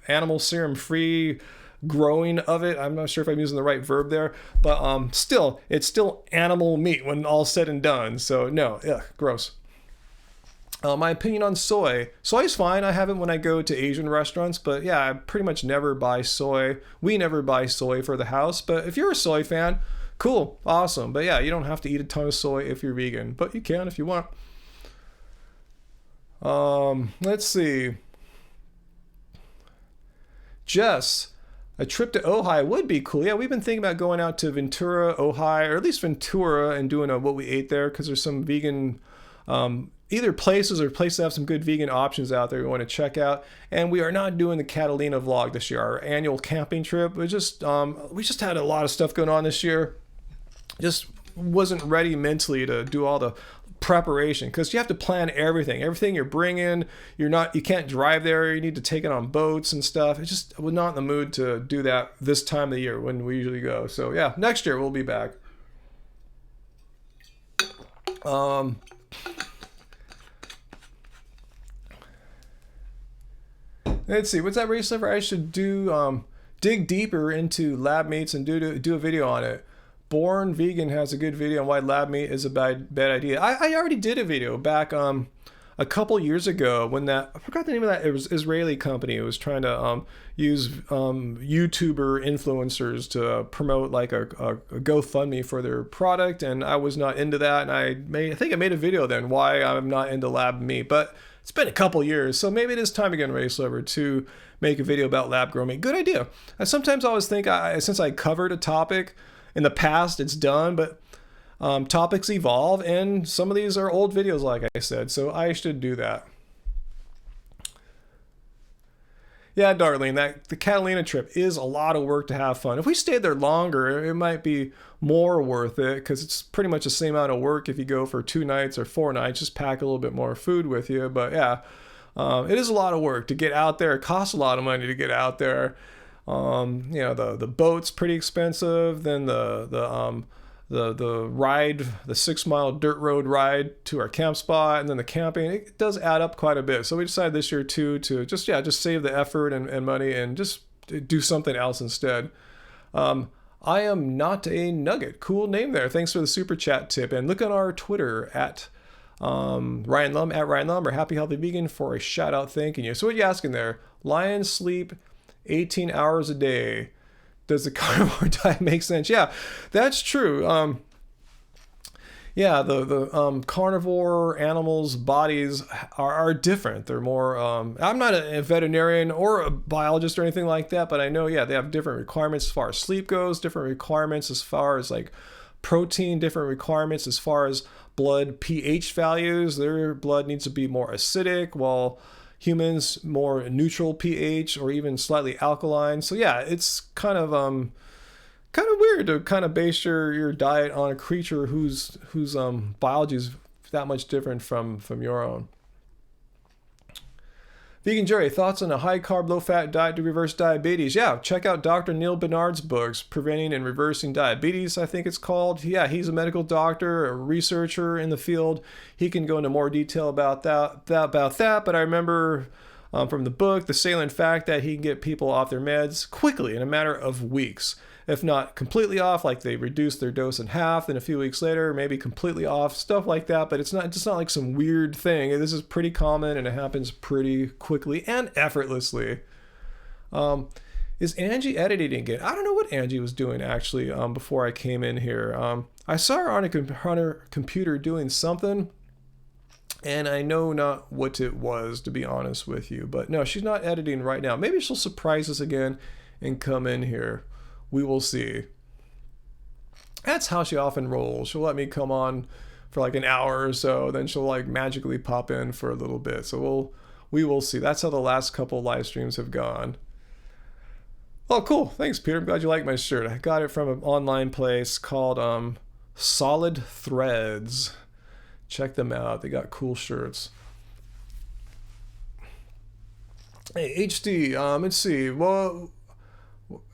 animal serum free growing of it. I'm not sure if I'm using the right verb there, but still, it's still animal meat when all's said and done. So no, gross. My opinion on soy. Soy is fine. I have it when I go to Asian restaurants, but yeah, I pretty much never buy soy. We never buy soy for the house, but if you're a soy fan, cool, awesome. But yeah, you don't have to eat a ton of soy if you're vegan, but you can if you want. Let's see. Jess, a trip to Ojai would be cool. Yeah, we've been thinking about going out to Ventura, Ojai, or at least Ventura and doing what we ate there because there's some vegan either places or places that have some good vegan options out there we want to check out. And we are not doing the Catalina vlog this year, our annual camping trip. We just had a lot of stuff going on this year. Just wasn't ready mentally to do all the preparation because you have to plan everything you're bringing. You can't drive there. You need to take it on boats and stuff. It's just, we're not in the mood to do that this time of the year when we usually go. So yeah, next year we'll be back. Let's see, what's that race lever? I should do dig deeper into lab meats and do a video on it. Born Vegan has a good video on why lab meat is a bad idea. I already did a video back a couple years ago when I forgot the name of that. It was Israeli company. It was trying to use YouTuber influencers to promote like a GoFundMe for their product, and I was not into that. And I think I made a video then why I'm not into lab meat, but it's been a couple years, so maybe it is time again, Race Lover, to make a video about lab grown meat. Good idea. I sometimes always think since I covered a topic in the past, it's done, but topics evolve, and some of these are old videos, like I said, so I should do that. Yeah, Darlene, the Catalina trip is a lot of work to have fun. If we stayed there longer, it might be more worth it because it's pretty much the same amount of work if you go for 2 nights or 4 nights. Just pack a little bit more food with you. But yeah, it is a lot of work to get out there. It costs a lot of money to get out there. The boat's pretty expensive. Then the ride, the 6-mile dirt road ride to our camp spot, and then the camping, it does add up quite a bit. So we decided this year too to just save the effort and money and just do something else instead. I am not a nugget. Cool name there. Thanks for the super chat tip. And look on our Twitter at Ryan Lum, or Happy Healthy Vegan for a shout out thanking you. So what are you asking there? Lions sleep 18 hours a day. Does the carnivore diet make sense? Yeah, that's true. The carnivore animals' bodies are different. They're more, I'm not a veterinarian or a biologist or anything like that, but I know, they have different requirements as far as sleep goes, different requirements as far as like protein, different requirements as far as blood pH values. Their blood needs to be more acidic, while humans more neutral pH or even slightly alkaline. So yeah, it's kind of weird to kind of base your diet on a creature whose biology is that much different from your own. Vegan Jerry, thoughts on a high carb, low fat diet to reverse diabetes? Yeah, check out Dr. Neil Bernard's books, Preventing and Reversing Diabetes, I think it's called. Yeah, he's a medical doctor, a researcher in the field. He can go into more detail about that. But I remember from the book the salient fact that he can get people off their meds quickly in a matter of weeks. If not completely off, like they reduce their dose in half, then a few weeks later, maybe completely off, stuff like that. But it's not like some weird thing. This is pretty common and it happens pretty quickly and effortlessly. Is Angie editing again? I don't know what Angie was doing actually before I came in here. I saw her on her computer doing something, and I know not what it was, to be honest with you. But no, she's not editing right now. Maybe she'll surprise us again and come in here. We will see. That's how she often rolls. She'll let me come on for like an hour or so, then she'll like magically pop in for a little bit. So we will see. That's how the last couple live streams have gone. Oh, cool. Thanks, Peter. I'm glad you like my shirt. I got it from an online place called Solid Threads. Check them out. They got cool shirts. Hey, HD. Let's see. Well,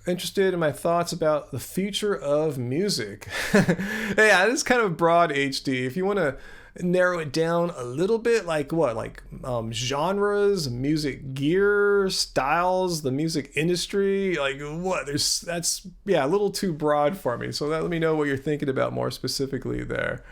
interested in my thoughts about the future of music. Yeah, this is kind of broad, HD. If you want to narrow it down a little bit, like what, like genres, music gear, styles, the music industry, like what? That's a little too broad for me. So let me know what you're thinking about more specifically there.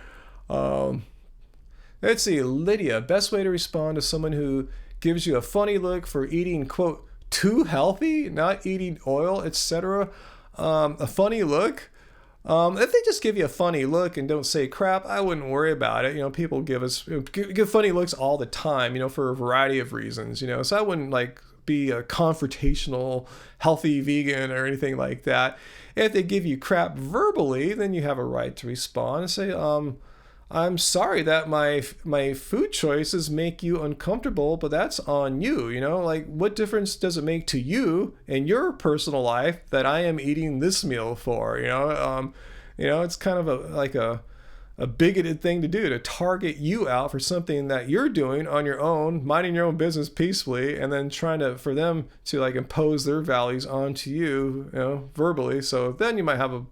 Let's see, Lydia. Best way to respond to someone who gives you a funny look for eating, quote, too healthy, not eating oil, etc. A funny look. If they just give you a funny look and don't say crap, I wouldn't worry about it. You know, people give funny looks all the time, you know, for a variety of reasons, you know. So I wouldn't like be a confrontational, healthy vegan or anything like that. If they give you crap verbally, then you have a right to respond and say, I'm sorry that my food choices make you uncomfortable, but that's on you. You know, like what difference does it make to you in your personal life that I am eating this meal for? You know, it's kind of like a bigoted thing to do, to target you out for something that you're doing on your own, minding your own business peacefully, and then trying for them to like impose their values onto you, you know, verbally. So then you might have a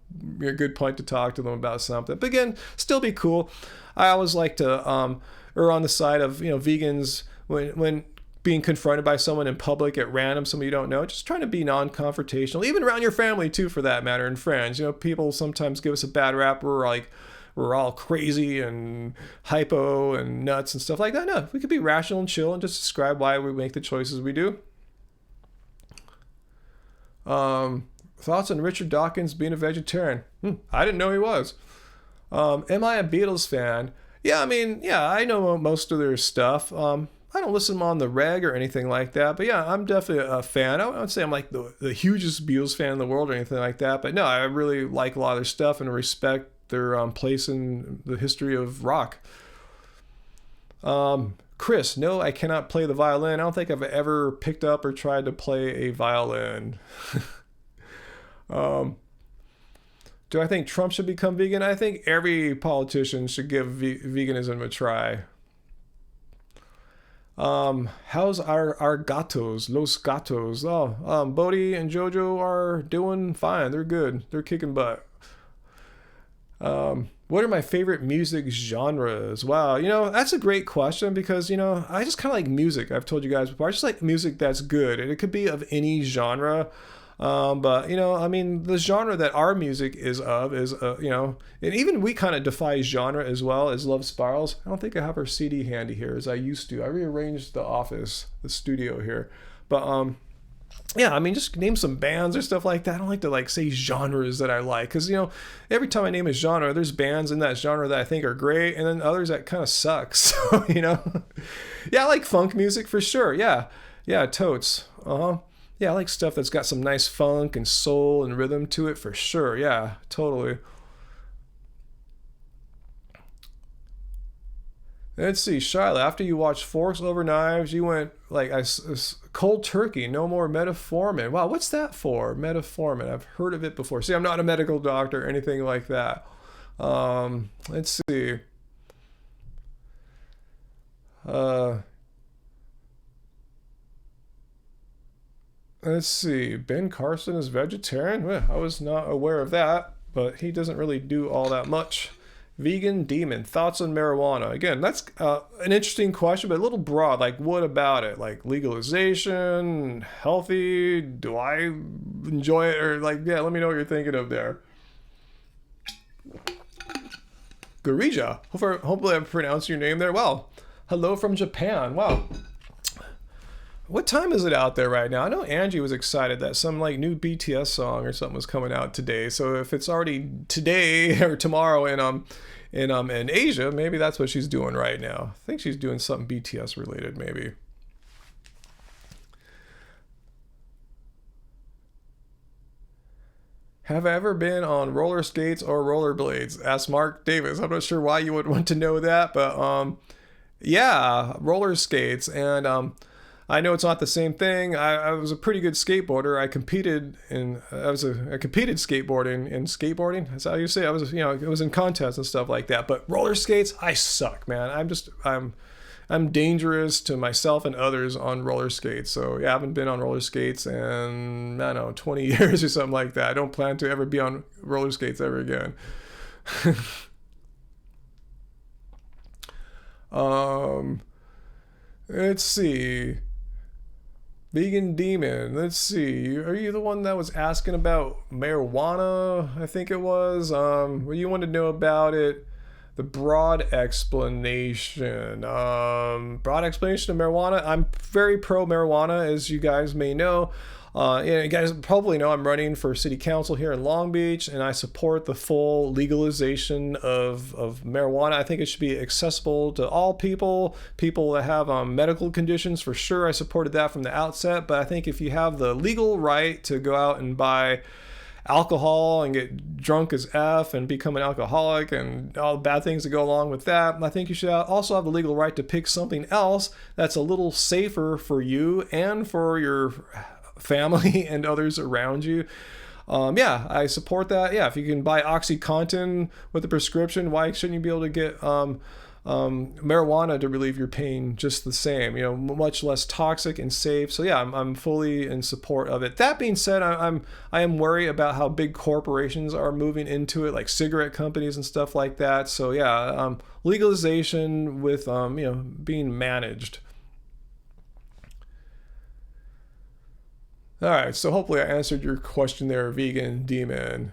good point to talk to them about something. But again, still be cool. I always like to err on the side of, you know, vegans when being confronted by someone in public at random, someone you don't know, just trying to be non-confrontational, even around your family too, for that matter, and friends. You know, people sometimes give us a bad rap. We're all crazy and hypo and nuts and stuff like that. No, we could be rational and chill and just describe why we make the choices we do. Thoughts on Richard Dawkins being a vegetarian? I didn't know he was. Am I a Beatles fan? Yeah, I mean, yeah, I know most of their stuff. I don't listen to them on the reg or anything like that. But yeah, I'm definitely a fan. I would say I'm like the hugest Beatles fan in the world or anything like that. But no, I really like a lot of their stuff and respect their place in the history of rock. Chris, no, I cannot play the violin. I don't think I've ever picked up or tried to play a violin. Do I think Trump should become vegan? I think every politician should give veganism a try. How's our gatos, los gatos? Oh, Bodhi and Jojo are doing fine. They're good. They're kicking butt. What are my favorite music genres? Wow, you know, that's a great question because, you know, I just kind of like music. I've told you guys before. I just like music that's good, and it could be of any genre. But, you know, I mean, the genre that our music is of is, you know, and even we kind of defy genre as well as Love Spirals. I don't think I have our CD handy here as I used to. I rearranged the studio here. But, yeah, I mean, just name some bands or stuff like that. I don't like to like say genres that I like because, you know, every time I name a genre, there's bands in that genre that I think are great and then others that kind of suck. So, you know, yeah, I like funk music for sure. Yeah, totes. Yeah, I like stuff that's got some nice funk and soul and rhythm to it for sure. Yeah, totally. Let's see, Shyla, after you watched Forks Over Knives, you went like cold turkey, no more metformin. Wow, what's that for? Metformin. I've heard of it before. See, I'm not a medical doctor or anything like that. Let's see. Let's see. Ben Carson is vegetarian? Well, I was not aware of that, but he doesn't really do all that much. Vegan Demon, thoughts on marijuana? Again, that's an interesting question, but a little broad. Like, what about it? Like, legalization, healthy? Do I enjoy it? Or, like, yeah, let me know what you're thinking of there. Garija, hopefully I'm pronouncing your name there well. Hello from Japan. Wow. What time is it out there right now? I know Angie was excited that some like new BTS song or something was coming out today. So if it's already today or tomorrow in Asia, maybe that's what she's doing right now. I think she's doing something BTS related, maybe. Have I ever been on roller skates or rollerblades? Asked Mark Davis. I'm not sure why you would want to know that, but yeah, roller skates. And I know it's not the same thing. I was a pretty good skateboarder. I competed in I competed skateboarding in skateboarding. That's how you say it. It was in contests and stuff like that. But roller skates, I suck, man. I'm dangerous to myself and others on roller skates. So yeah, I haven't been on roller skates in, I don't know, 20 years or something like that. I don't plan to ever be on roller skates ever again. Let's see. Vegan Demon. Let's see. Are you the one that was asking about marijuana? I think it was. Well, you wanted to know about it. The broad explanation. Broad explanation of marijuana. I'm very pro marijuana, as you guys may know. You guys probably know I'm running for city council here in Long Beach, and I support the full legalization of marijuana. I think it should be accessible to all people that have medical conditions. For sure, I supported that from the outset, but I think if you have the legal right to go out and buy alcohol and get drunk as F and become an alcoholic and all the bad things that go along with that, I think you should also have the legal right to pick something else that's a little safer for you and for your family and others around you. Yeah, I support that. Yeah, if you can buy OxyContin with a prescription, why shouldn't you be able to get marijuana to relieve your pain just the same? Much less toxic and safe. So yeah, I'm fully in support of it. That being said, I am worried about how big corporations are moving into it, like cigarette companies and stuff like that. So yeah, legalization with being managed. All right, so hopefully I answered your question there, Vegan Demon.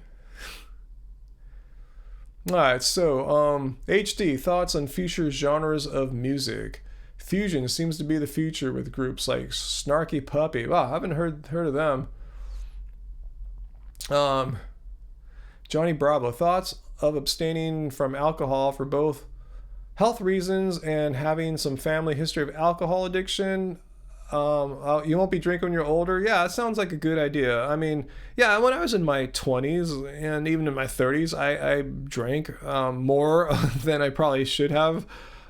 All right, so HD, thoughts on future genres of music. Fusion seems to be the future with groups like Snarky Puppy. Wow, I haven't heard of them. Johnny Bravo, thoughts of abstaining from alcohol for both health reasons and having some family history of alcohol addiction. You won't be drinking when you're older. Yeah, it sounds like a good idea. I mean, yeah, when I was in my 20s and even in my 30s, I drank more than I probably should have.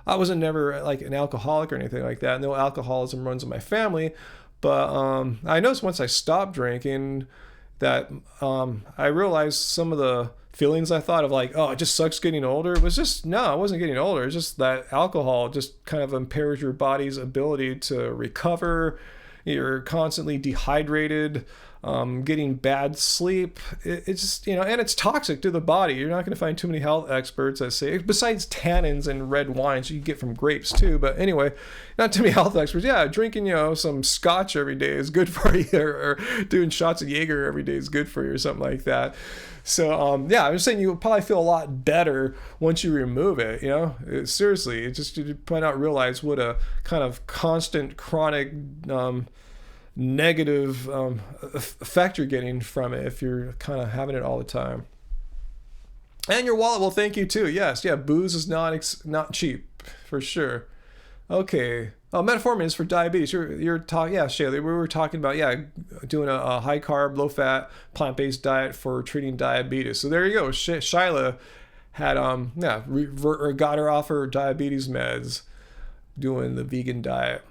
I wasn't never like an alcoholic or anything like that. No alcoholism runs in my family. But I noticed once I stopped drinking that I realized some of the feelings I thought of, like, oh, it just sucks getting older. It was just, no, I wasn't getting older. It's just that alcohol just kind of impairs your body's ability to recover. You're constantly dehydrated, getting bad sleep. It's just, and it's toxic to the body. You're not going to find too many health experts that say, besides tannins and red wines you get from grapes too. But anyway, not too many health experts. Yeah, drinking, some scotch every day is good for you, or doing shots of Jaeger every day is good for you, or something like that. So, yeah, I'm just saying you'll probably feel a lot better once you remove it, seriously, you might not realize what a kind of constant, chronic, negative effect you're getting from it if you're kind of having it all the time. And your wallet will thank you too. Yes, yeah, booze is not cheap, for sure. Okay. Metformin is for diabetes. You're talking, yeah, Shayla. We were talking about, doing a high carb, low fat, plant based diet for treating diabetes. So there you go, Shyla. had or got her off her diabetes meds doing the vegan diet.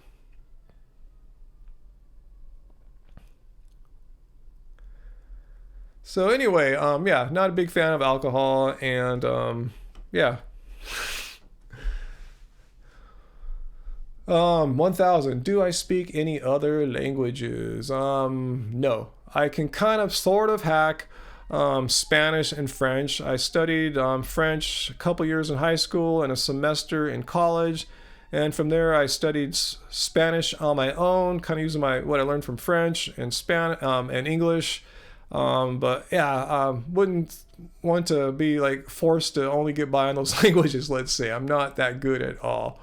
So anyway, yeah, not a big fan of alcohol, and yeah. 1000. Do I speak any other languages? No. I can kind of sort of hack Spanish and French. I studied French a couple years in high school and a semester in college. And from there, I studied Spanish on my own, kind of using what I learned from French and and English. But yeah, wouldn't want to be like forced to only get by on those languages, let's say. I'm not that good at all.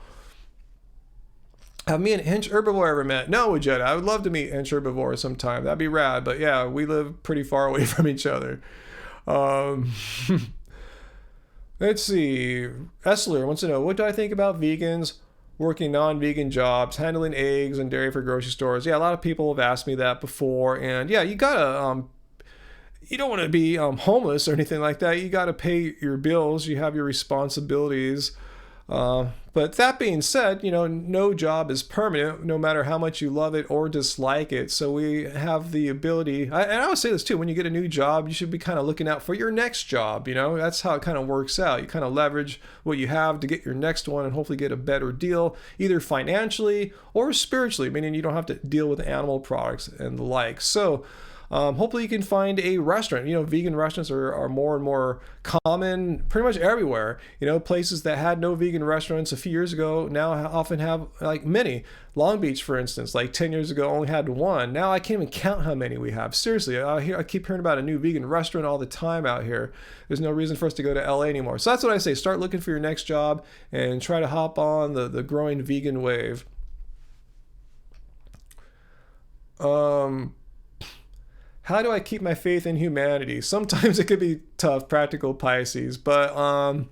Have me and Hinch Herbivore ever met? No, Jetta. I would love to meet Hinch Herbivore sometime. That'd be rad. But yeah, we live pretty far away from each other. Let's see. Essler wants to know, what do I think about vegans working non-vegan jobs, handling eggs and dairy for grocery stores? Yeah, a lot of people have asked me that before. And yeah, you gotta... you don't want to be homeless or anything like that. You got to pay your bills. You have your responsibilities. But that being said, no job is permanent, no matter how much you love it or dislike it. So we have the ability, and I would say this too, when you get a new job, you should be kind of looking out for your next job. That's how it kind of works out. You kind of leverage what you have to get your next one and hopefully get a better deal, either financially or spiritually, meaning you don't have to deal with animal products and the like. So hopefully you can find a restaurant. Vegan restaurants are more and more common pretty much everywhere. Places that had no vegan restaurants a few years ago now often have like many. Long Beach, for instance, like 10 years ago only had one. Now I can't even count how many we have. Seriously, I keep hearing about a new vegan restaurant all the time out here. There's no reason for us to go to LA anymore. So that's what I say. Start looking for your next job and try to hop on the growing vegan wave. How do I keep my faith in humanity? Sometimes it could be tough, practical Pisces, but I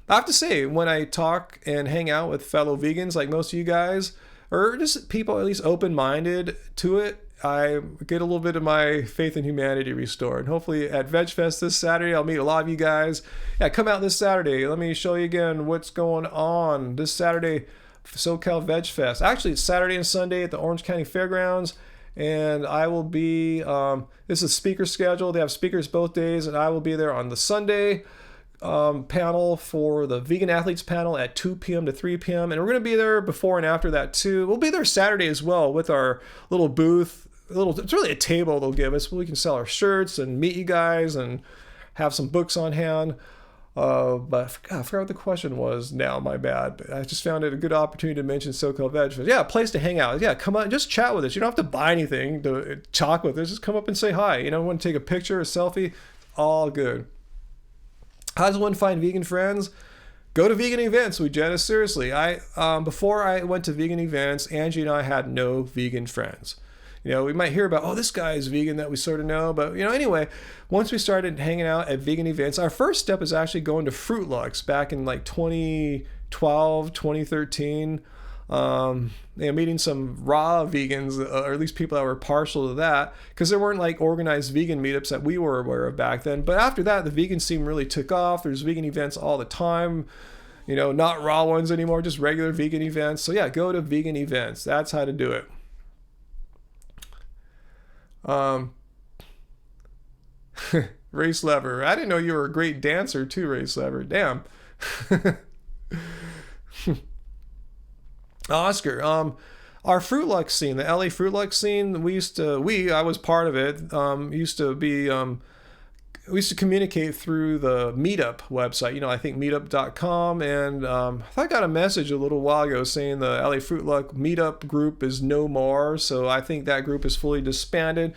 have to say, when I talk and hang out with fellow vegans like most of you guys, or just people at least open-minded to it, I get a little bit of my faith in humanity restored. Hopefully at VegFest this Saturday, I'll meet a lot of you guys. Yeah, come out this Saturday. Let me show you again what's going on this Saturday, SoCal VegFest. Actually, it's Saturday and Sunday at the Orange County Fairgrounds. And I will be, this is a speaker schedule. They have speakers both days, and I will be there on the Sunday panel for the Vegan Athletes panel at 2 p.m. to 3 p.m. And we're going to be there before and after that too. We'll be there Saturday as well with our little booth. It's really a table they'll give us where we can sell our shirts and meet you guys and have some books on hand. But I forgot what the question was now, my bad. But I just found it a good opportunity to mention SoCal VegFest. Yeah, a place to hang out. Yeah, come on, just chat with us. You don't have to buy anything to talk with us. Just come up and say hi. Want to take a picture, a selfie, all good. How does one find vegan friends? Go to vegan events with Jenna. Seriously, before I went to vegan events, Angie and I had no vegan friends. We might hear about, this guy is vegan that we sort of know. But, anyway, once we started hanging out at vegan events, our first step is actually going to Fruit Lux back in like 2012, 2013. Meeting some raw vegans, or at least people that were partial to that, because there weren't like organized vegan meetups that we were aware of back then. But after that, the vegan scene really took off. There's vegan events all the time. Not raw ones anymore, just regular vegan events. So yeah, go to vegan events. That's how to do it. Race Lever. I didn't know you were a great dancer too, Race Lever. Damn. Oscar. Our Fruit Lux scene, the LA Fruit Lux scene, I was part of it. We used to communicate through the Meetup website, I think meetup.com. And I got a message a little while ago saying the LA Fruit Lux Meetup group is no more. So I think that group is fully disbanded.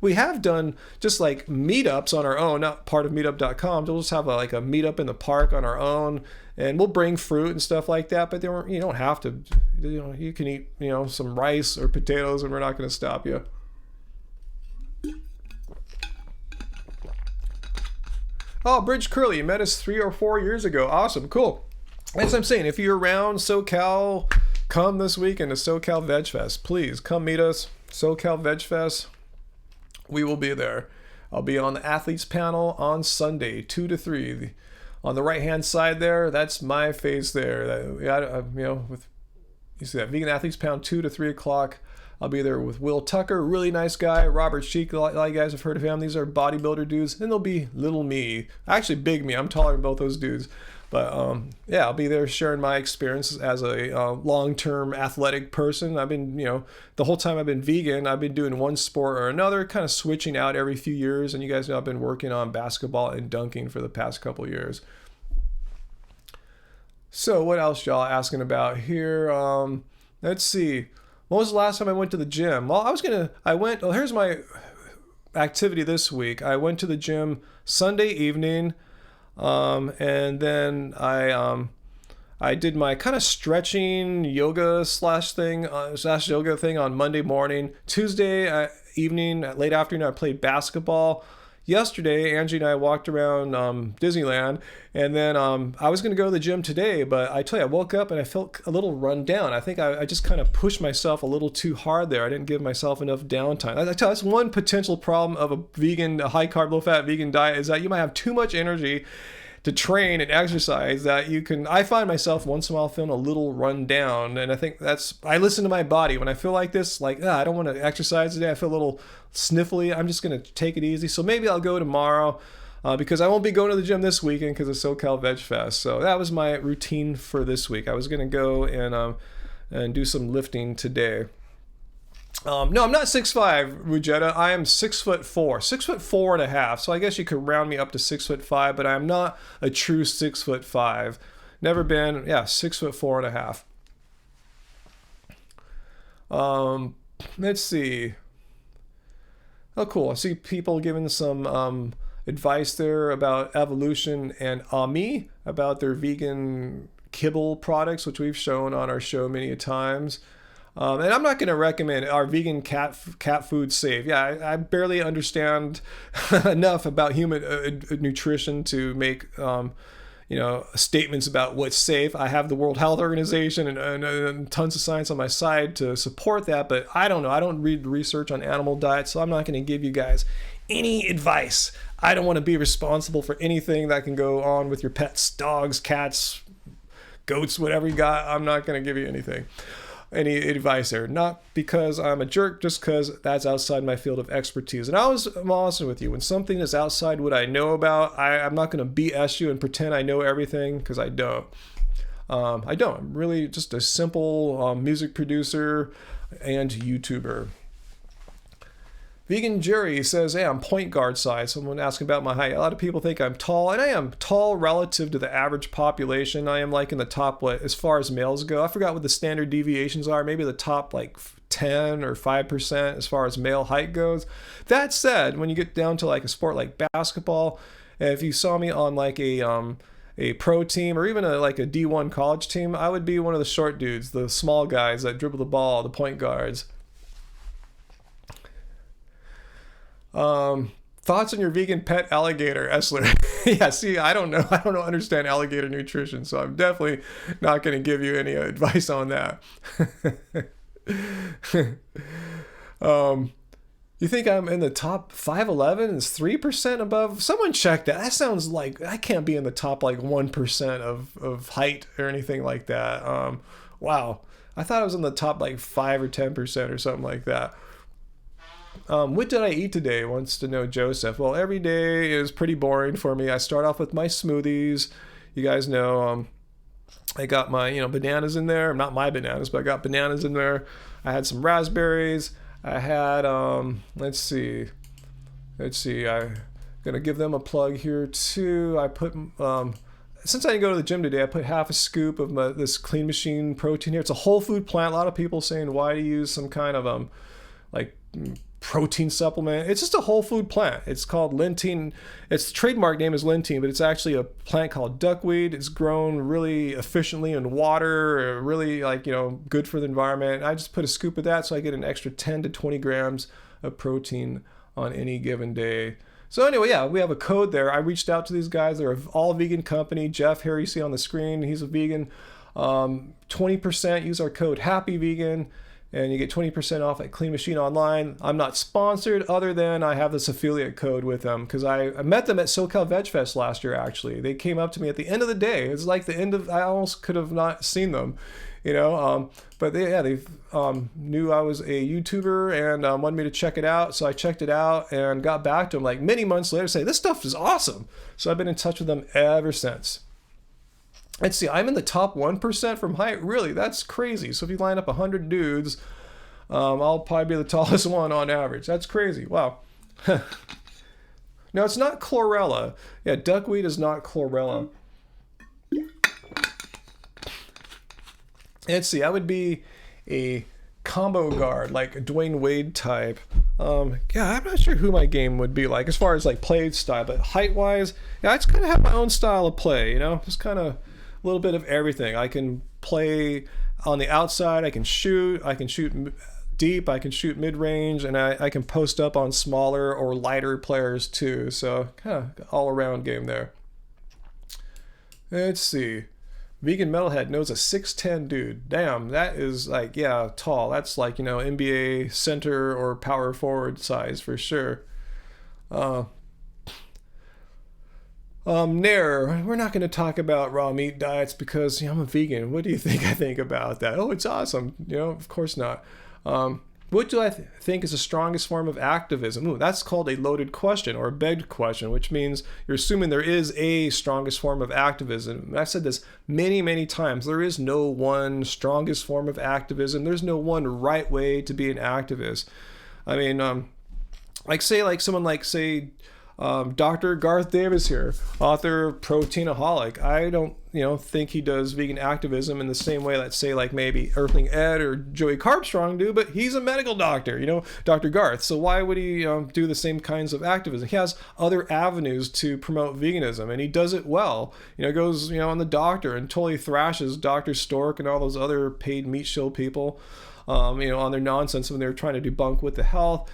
We have done just like meetups on our own, not part of meetup.com. We'll just have a meetup in the park on our own. And we'll bring fruit and stuff like that. But you don't have to, you can eat, some rice or potatoes and we're not going to stop you. Oh, Bridge Curly, you met us 3 or 4 years ago. Awesome, cool. As I'm saying, if you're around SoCal, come this weekend to SoCal VegFest. Please come meet us. SoCal VegFest. We will be there. I'll be on the athletes panel on Sunday, 2 to 3. On the right hand side there, that's my face there. With you see that Vegan Athletes Pound 2 to 3 o'clock. I'll be there with Will Tucker, really nice guy. Robert Sheik, a lot of you guys have heard of him. These are bodybuilder dudes. And there'll be little me. Actually, big me. I'm taller than both those dudes. But yeah, I'll be there sharing my experiences as a long-term athletic person. I've been, the whole time I've been vegan, I've been doing one sport or another, kind of switching out every few years. And you guys know I've been working on basketball and dunking for the past couple of years. So what else y'all asking about here? Let's see. When was the last time I went to the gym? Well, here's my activity this week. I went to the gym Sunday evening, and then I did my kind of stretching yoga slash yoga thing on Monday morning. Tuesday evening, late afternoon, I played basketball. Yesterday, Angie and I walked around Disneyland, and then I was going to go to the gym today, but I tell you, I woke up and I felt a little run down. I think I just kind of pushed myself a little too hard there. I didn't give myself enough downtime. I tell you, that's one potential problem of a high-carb, low-fat vegan diet, is that you might have too much energy to train and exercise that I find myself once in a while feeling a little run down. And I think I listen to my body when I feel like this, I don't want to exercise today. I feel a little sniffly. I'm just going to take it easy. So maybe I'll go tomorrow because I won't be going to the gym this weekend because of SoCal Veg Fest. So that was my routine for this week. I was going to go and do some lifting today. No, I'm not 6'5", Rugetta. I am 6'4", 6'4.5". So I guess you could round me up to 6'5", but I'm not a true 6'5". Never been. Yeah, 6'4.5". Let's see. Oh, cool. I see people giving some advice there about Evolution and Ami, about their vegan kibble products, which we've shown on our show many times. And I'm not going to recommend our vegan cat food safe. Yeah, I barely understand enough about human nutrition to make statements about what's safe. I have the World Health Organization and tons of science on my side to support that, but I don't know. I don't read research on animal diet, so I'm not going to give you guys any advice. I don't want to be responsible for anything that can go on with your pets, dogs, cats, goats, whatever you got. I'm not going to give you any advice there. Not because I'm a jerk, just because that's outside my field of expertise. And I'm honest with you, when something is outside what I know about, I'm not going to BS you and pretend I know everything, because I don't. I'm really just a simple music producer and YouTuber. Vegan Jerry says, hey, I'm point guard size. Someone asking about my height. A lot of people think I'm tall, and I am tall relative to the average population. I am in the top, as far as males go. I forgot what the standard deviations are. Maybe the top 10 or 5% as far as male height goes. That said, when you get down to a sport like basketball, if you saw me on a pro team or even a D1 college team, I would be one of the short dudes, the small guys that dribble the ball, the point guards. Thoughts on your vegan pet alligator, Essler? Yeah, see, I don't understand alligator nutrition, so I'm definitely not going to give you any advice on that. You think I'm in the top 5'11"? Is 3% above? Someone check that. That sounds like I can't be in the top 1% of height or anything like that. Wow. I thought I was in the top 5 or 10% or something like that. What did I eat today? Wants to know Joseph. Well, every day is pretty boring for me. I start off with my smoothies. You guys know I got my bananas in there. Not my bananas, but I got bananas in there. I had some raspberries. I had let's see. I'm gonna give them a plug here too. I put since I didn't go to the gym today, I put half a scoop of this Clean Machine protein here. It's a whole food plant. A lot of people saying, why do you use some kind of protein supplement? It's just a whole food plant. It's called Lentine. Its trademark name is Lentine, but it's actually a plant called duckweed. It's grown really efficiently in water, really good for the environment. I just put a scoop of that so I get an extra 10 to 20 grams of protein on any given day. So anyway, yeah, we have a code there. I reached out to these guys. They're an all vegan company. Jeff here, you see on the screen, he's a vegan. 20% use our code HAPPYVEGAN. and you get 20% off at Clean Machine Online. I'm not sponsored, other than I have this affiliate code with them because I met them at SoCal Veg Fest last year. Actually, they came up to me at the end of the day. It's like the end of, I almost could have not seen them, but they knew I was a YouTuber and wanted me to check it out. So I checked it out and got back to them like many months later, saying this stuff is awesome. So I've been in touch with them ever since. Let's see, I'm in the top 1% from height. Really, that's crazy. So if you line up 100 dudes, I'll probably be the tallest one on average. That's crazy. Wow. No, it's not chlorella. Yeah, duckweed is not chlorella. Let's see, I would be a combo guard, like a Dwayne Wade type. I'm not sure who my game would be like as far as like play style, but height-wise, I just kind of have my own style of play, just kind of a little bit of everything. I can play on the outside, I can shoot deep, I can shoot mid-range, and I can post up on smaller or lighter players too. So kind of all-around game there. Let's see. Vegan Metalhead knows a 6'10 dude. Damn, that is like, tall. That's like, NBA center or power forward size for sure. Nair, we're not going to talk about raw meat diets because I'm a vegan. What do you think I think about that? Oh, it's awesome. Of course not. What do I think is the strongest form of activism? Ooh, that's called a loaded question or a begged question, which means you're assuming there is a strongest form of activism. I've said this many, many times. There is no one strongest form of activism. There's no one right way to be an activist. I mean, say Dr. Garth Davis here, author of Proteinaholic. I don't, think he does vegan activism in the same way that say like maybe Earthling Ed or Joey Carbstrong do, but he's a medical doctor, Dr. Garth. So why would he do the same kinds of activism? He has other avenues to promote veganism, and he does it well. Goes on the doctor and totally thrashes Dr. Stork and all those other paid meat shield people, on their nonsense when they're trying to debunk with the health.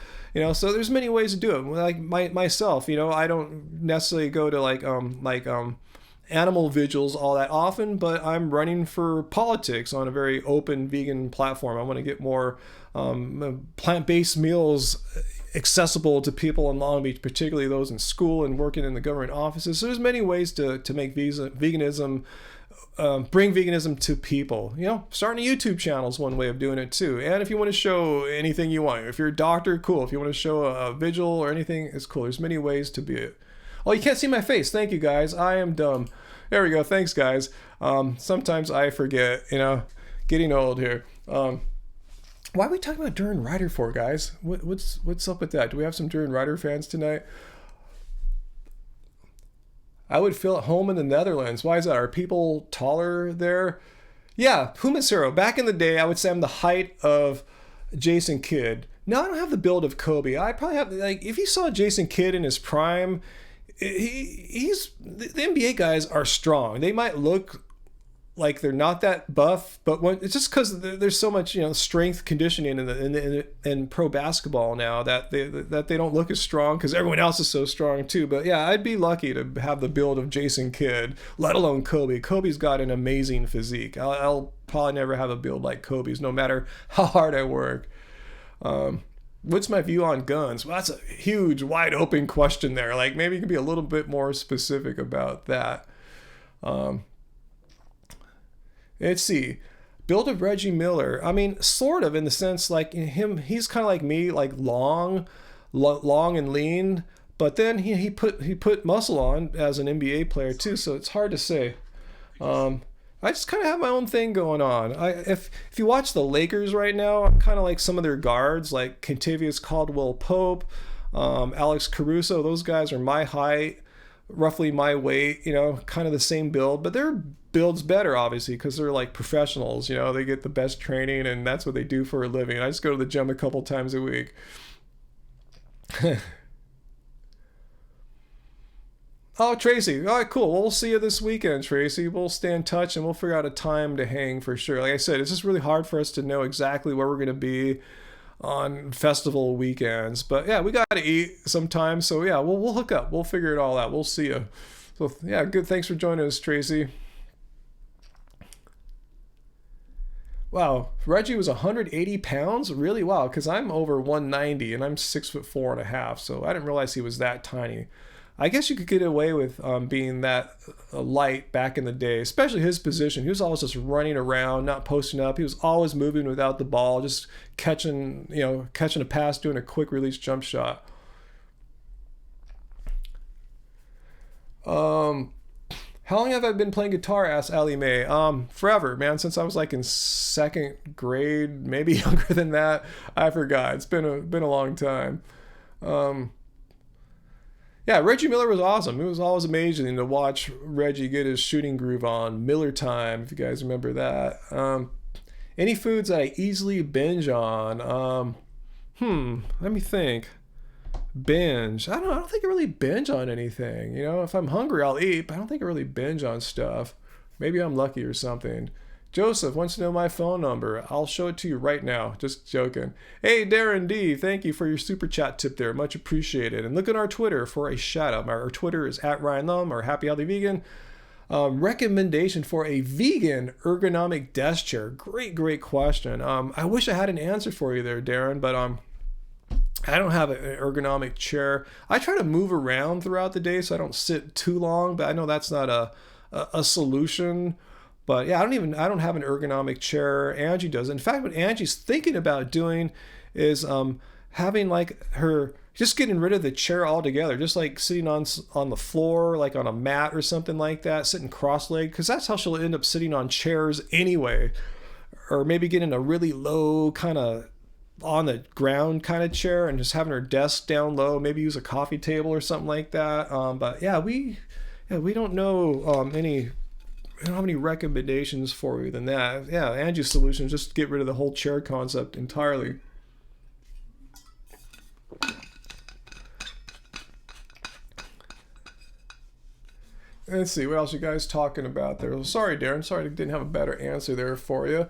So there's many ways to do it. Like myself, I don't necessarily go to animal vigils all that often, but I'm running for politics on a very open vegan platform. I want to get more plant-based meals accessible to people in Long Beach, particularly those in school and working in the government offices. So there's many ways to make veganism, bring veganism to people. Starting a YouTube channel is one way of doing it too. And if you want to show anything you want, if you're a doctor, cool. If you want to show a vigil or anything, it's cool. There's many ways to be it. Oh, you can't see my face. Thank you, guys. I am dumb. There we go. Thanks, guys. Sometimes I forget, getting old here. Why are we talking about Duran Rider for, guys? What's up with that? Do we have some Duran Rider fans tonight? I would feel at home in the Netherlands. Why is that? Are people taller there? Yeah, Humasero. Back in the day, I would say I'm the height of Jason Kidd. Now I don't have the build of Kobe. I probably have, if you saw Jason Kidd in his prime, the NBA guys are strong. They might look like they're not that buff, but it's just because there's so much strength conditioning in pro basketball now that they don't look as strong because everyone else is so strong too. But yeah, I'd be lucky to have the build of Jason Kidd, let alone Kobe. Kobe's got an amazing physique. I'll probably never have a build like Kobe's, no matter how hard I work. What's my view on guns? Well, that's a huge, wide open question there. Maybe you can be a little bit more specific about that. Let's see. Build of Reggie Miller. I mean, sort of in the sense he's kind of like me, long and lean, but then he put muscle on as an NBA player too, so it's hard to say. I just kind of have my own thing going on. If you watch the Lakers right now, I'm kind of like some of their guards, like Kentavious Caldwell-Pope, Alex Caruso. Those guys are my height, roughly my weight, kind of the same build, but their build's better, obviously, because they're like professionals. They get the best training, and that's what they do for a living. I just go to the gym a couple times a week. Oh, Tracy. All right, cool. Well, we'll see you this weekend, Tracy. We'll stay in touch and we'll figure out a time to hang for sure. Like I said, it's just really hard for us to know exactly where we're going to be on festival weekends. But yeah, we got to eat sometime. So yeah, we'll hook up. We'll figure it all out. We'll see you. So yeah, good. Thanks for joining us, Tracy. Wow, Reggie was 180 pounds? Really? Wow, because I'm over 190 and I'm 6'4.5", so I didn't realize he was that tiny. I guess you could get away with being that light back in the day, especially his position. He was always just running around, not posting up. He was always moving without the ball, just catching a pass, doing a quick release jump shot. Um, how long have I been playing guitar? Asked Allie Mae. Forever, man. Since I was like in second grade, maybe younger than that. I forgot. It's been a long time. Um, yeah, Reggie Miller was awesome. It was always amazing to watch Reggie get his shooting groove on. Miller Time, if you guys remember that. Any foods that I easily binge on? Let me think. Binge. I don't think I really binge on anything. If I'm hungry, I'll eat, but I don't think I really binge on stuff. Maybe I'm lucky or something. Joseph wants to know my phone number. I'll show it to you right now. Just joking. Hey, Darren D, thank you for your super chat tip there. Much appreciated. And look at our Twitter for a shout out. Our Twitter is at Ryan Lum or Happy Healthy Vegan. Recommendation for a vegan ergonomic desk chair. Great question. I wish I had an answer for you there, Darren, but I don't have an ergonomic chair. I try to move around throughout the day so I don't sit too long, but I know that's not a solution. But yeah, I don't have an ergonomic chair. Angie does. In fact, what Angie's thinking about doing is having like her just getting rid of the chair altogether, just like sitting on the floor, like on a mat or something like that, sitting cross-legged, because that's how she'll end up sitting on chairs anyway. Or maybe getting a really low kind of on the ground kind of chair and just having her desk down low, maybe use a coffee table or something like that. But yeah, we don't know we don't have any recommendations for you than that. Yeah, Angie's solution is just get rid of the whole chair concept entirely. Let's see, what else you guys talking about there? Sorry, Darren. Sorry I didn't have a better answer there for you.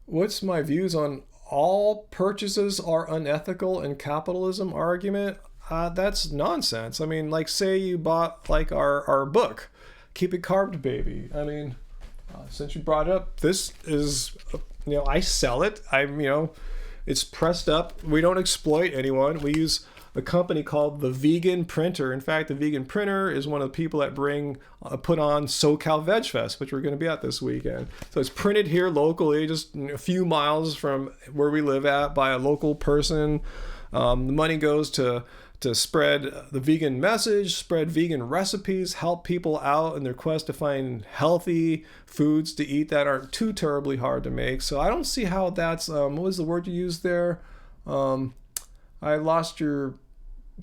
What's my views on all purchases are unethical in capitalism argument? That's nonsense. I mean, like, say you bought like our book, Keep It Carved, Baby. I mean, since you brought it up, this is, I sell it. It's pressed up. We don't exploit anyone. We use a company called The Vegan Printer. In fact, The Vegan Printer is one of the people that put on SoCal Veg Fest, which we're going to be at this weekend. So it's printed here locally, just a few miles from where we live at, by a local person. The money goes to spread the vegan message, spread vegan recipes, help people out in their quest to find healthy foods to eat that aren't too terribly hard to make. So I don't see how that's, what was the word you used there? I lost your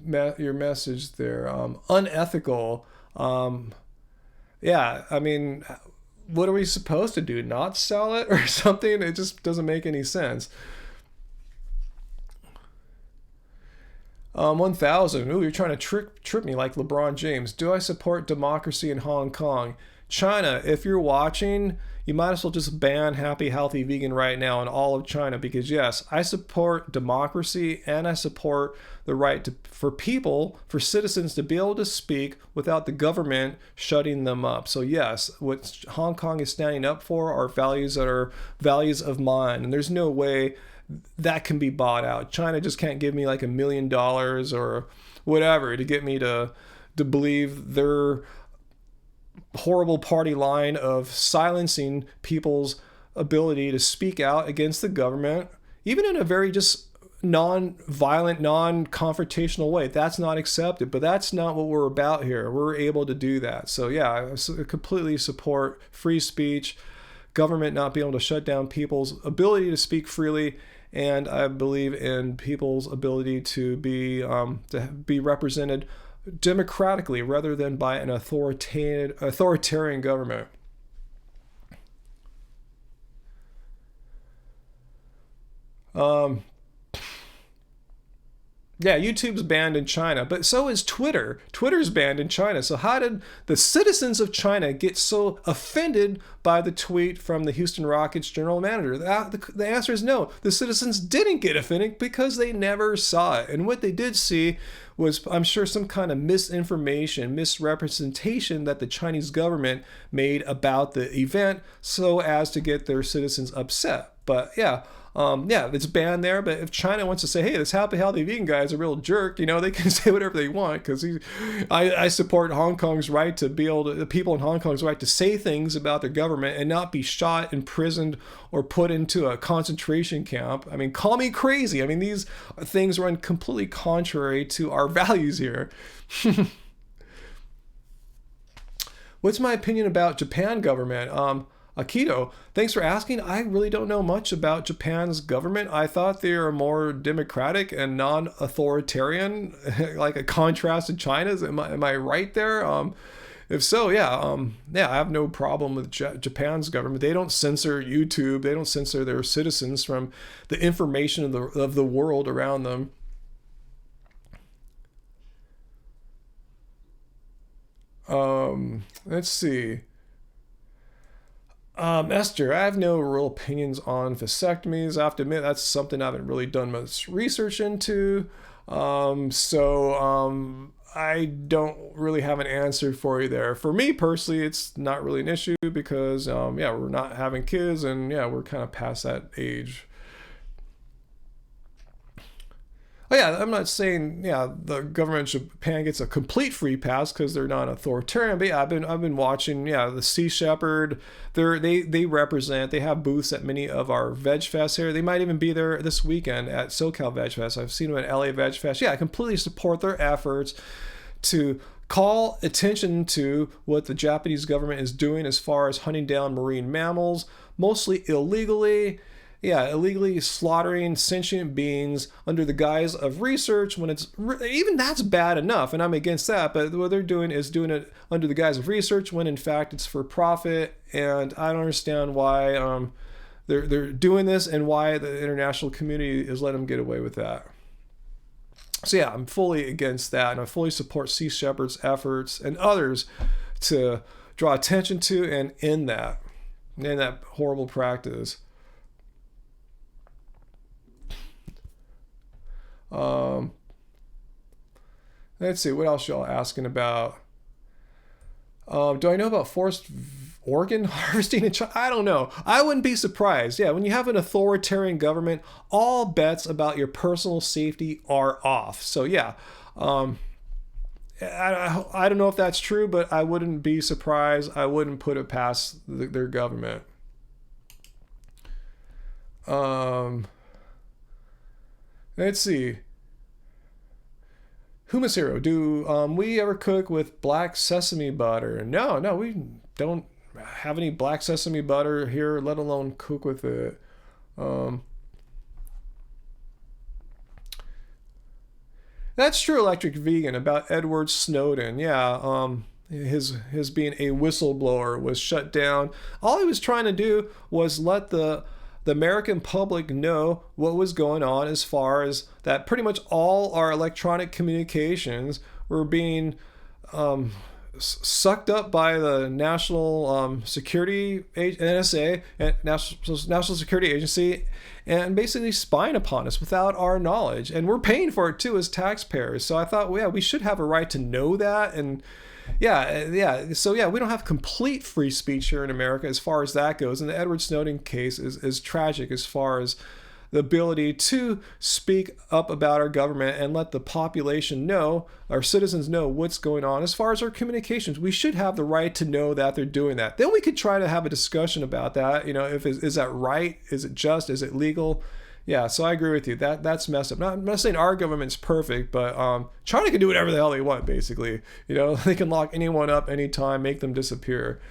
message there. Unethical. Yeah, I mean, what are we supposed to do? Not sell it or something? It just doesn't make any sense. 1000. Ooh, you're trying to trip me like LeBron James. Do I support democracy in Hong Kong? China, if you're watching, you might as well just ban Happy Healthy Vegan right now in all of China, because yes, I support democracy and I support the right for citizens to be able to speak without the government shutting them up. So yes, what Hong Kong is standing up for are values that are values of mine, and there's no way that can be bought out. China just can't give me like $1 million or whatever to get me to believe their horrible party line of silencing people's ability to speak out against the government, even in a very just non-violent, non-confrontational way. That's not accepted, but that's not what we're about here. We're able to do that. So yeah, I completely support free speech, government not being able to shut down people's ability to speak freely, and I believe in people's ability to be represented democratically rather than by an authoritarian government. Yeah, YouTube's banned in China, but so is Twitter. Twitter's banned in China. So how did the citizens of China get so offended by the tweet from the Houston Rockets general manager? The answer is no. The citizens didn't get offended because they never saw it. And what they did see was, I'm sure, some kind of misinformation, misrepresentation that the Chinese government made about the event so as to get their citizens upset. But yeah. It's banned there, but if China wants to say, hey, this happy healthy vegan guy is a real jerk, they can say whatever they want, because I support Hong Kong's right to be able to, the people in Hong Kong's right to say things about their government and not be shot, imprisoned, or put into a concentration camp. I mean, call me crazy. I mean, these things run completely contrary to our values here. What's my opinion about Japan government? Akito, thanks for asking. I really don't know much about Japan's government. I thought they are more democratic and non-authoritarian, like a contrast to China's. Am I right there? If so, I have no problem with Japan's government. They don't censor YouTube. They don't censor their citizens from the information of the world around them. Let's see. Esther, I have no real opinions on vasectomies. I have to admit that's something I haven't really done much research into. I don't really have an answer for you there. For me personally, it's not really an issue because, we're not having kids and we're kind of past that age. Oh yeah, I'm not saying the government of Japan gets a complete free pass because they're not authoritarian. But I've been watching the Sea Shepherd. They represent. They have booths at many of our Veg Fest here. They might even be there this weekend at SoCal Veg Fest. I've seen them at LA Veg Fest. Yeah, I completely support their efforts to call attention to what the Japanese government is doing as far as hunting down marine mammals, mostly illegally. Illegally slaughtering sentient beings under the guise of research when it's even that's bad enough, and I'm against that. But what they're doing is doing it under the guise of research when in fact it's for profit, and I don't understand why they're doing this and why the international community is letting them get away with that. So I'm fully against that, and I fully support Sea Shepherd's efforts and others to draw attention to and end that horrible practice. Let's see, what else y'all asking about? Do I know about forced organ harvesting in China? I don't know. I wouldn't be surprised. When you have an authoritarian government, all bets about your personal safety are off. So I don't know if that's true, but I wouldn't be surprised. I wouldn't put it past their government. Let's see. Humasiro, do we ever cook with black sesame butter? No, we don't have any black sesame butter here, let alone cook with it. That's true, Electric Vegan, about Edward Snowden. His being a whistleblower was shut down. All he was trying to do was let the American public know what was going on, as far as that pretty much all our electronic communications were being sucked up by the National Security NSA and National Security Agency, and basically spying upon us without our knowledge, and we're paying for it too as taxpayers. So I thought, we should have a right to know that. And so we don't have complete free speech here in America as far as that goes. And the Edward Snowden case is tragic as far as the ability to speak up about our government and let the population know, our citizens know what's going on as far as our communications. We should have the right to know that they're doing that. Then we could try to have a discussion about that. Is that right? Is it just? Is it legal? So I agree with you. That's messed up. I'm not saying our government's perfect, but China can do whatever the hell they want, basically. They can lock anyone up anytime, make them disappear.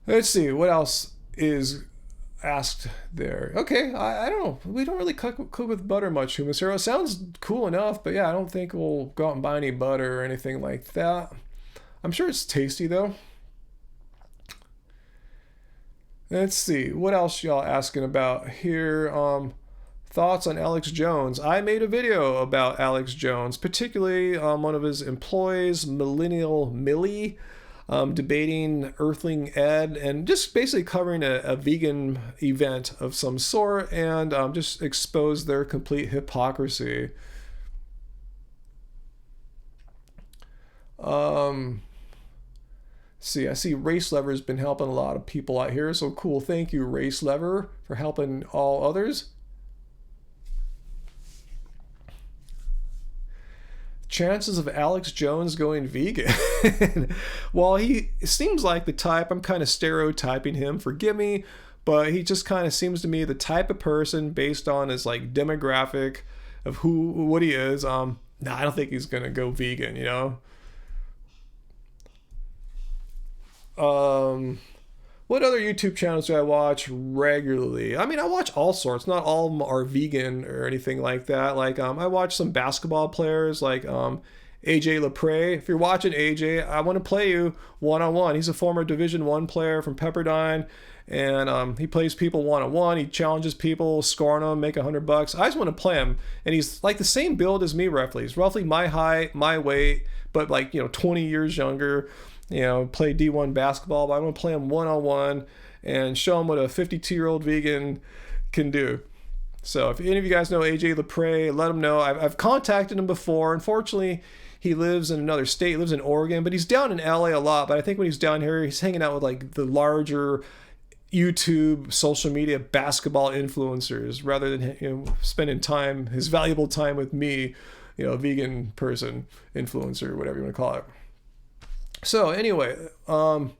Let's see, what else is asked there? Okay, I don't know. We don't really cook with butter much, Humasiro. It sounds cool enough, but I don't think we'll go out and buy any butter or anything like that. I'm sure it's tasty, though. Let's see, what else y'all asking about here? Thoughts on Alex Jones. I made a video about Alex Jones, particularly one of his employees, Millennial Millie, debating Earthling Ed, and just basically covering a vegan event of some sort, and just expose their complete hypocrisy. See, I see Race Lever has been helping a lot of people out here, so cool. Thank you, Race Lever, for helping all others. Chances of Alex Jones going vegan. Well, he seems like the type, I'm kind of stereotyping him, forgive me, but he just kind of seems to me the type of person based on his like demographic of what he is. No, I don't think he's gonna go vegan, you know. What other YouTube channels do I watch regularly? I mean, I watch all sorts. Not all of them are vegan or anything like that. Like, I watch some basketball players like AJ Lepre. If you're watching AJ, I want to play you one-on-one. He's a former Division I player from Pepperdine, and he plays people one-on-one. He challenges people, scoring them, make $100. I just want to play him, and he's like the same build as me roughly. He's roughly my height, my weight, but like 20 years younger. Play D1 basketball, but I want to play him one-on-one and show him what a 52-year-old vegan can do. So if any of you guys know AJ Lepre, let him know. I've contacted him before. Unfortunately, he lives in another state. He lives in Oregon, but he's down in LA a lot. But I think when he's down here, he's hanging out with like the larger YouTube, social media, basketball influencers rather than spending his valuable time with me, a vegan person, influencer, whatever you want to call it. So anyway, the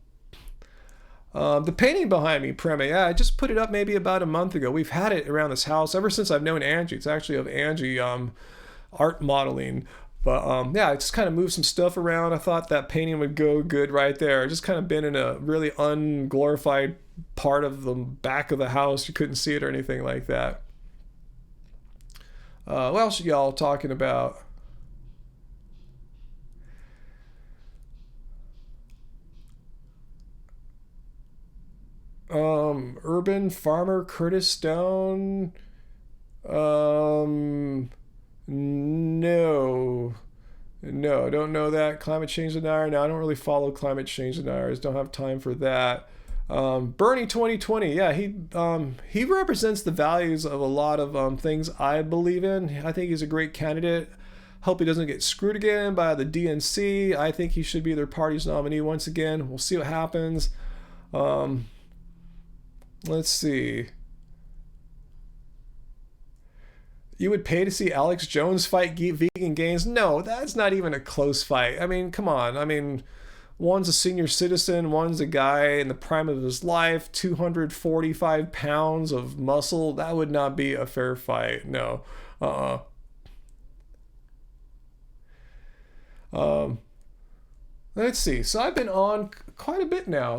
painting behind me, Preme, yeah, I just put it up maybe about a month ago. We've had it around this house ever since I've known Angie. It's actually of Angie art modeling. But yeah, I just kind of moved some stuff around. I thought that painting would go good right there. I just kind of been in a really unglorified part of the back of the house. You couldn't see it or anything like that. What else are y'all talking about? Urban Farmer Curtis Stone. No, don't know that. Climate Change Denier. No, I don't really follow Climate Change Deniers. Don't have time for that. Bernie 2020. Yeah, he represents the values of a lot of things I believe in. I think he's a great candidate. Hope he doesn't get screwed again by the DNC. I think he should be their party's nominee once again. We'll see what happens. Let's see. You would pay to see Alex Jones fight vegan gains? No, that's not even a close fight. I mean, come on. I mean, one's a senior citizen, one's a guy in the prime of his life, 245 pounds of muscle. That would not be a fair fight. No. Let's see. So I've been on quite a bit now.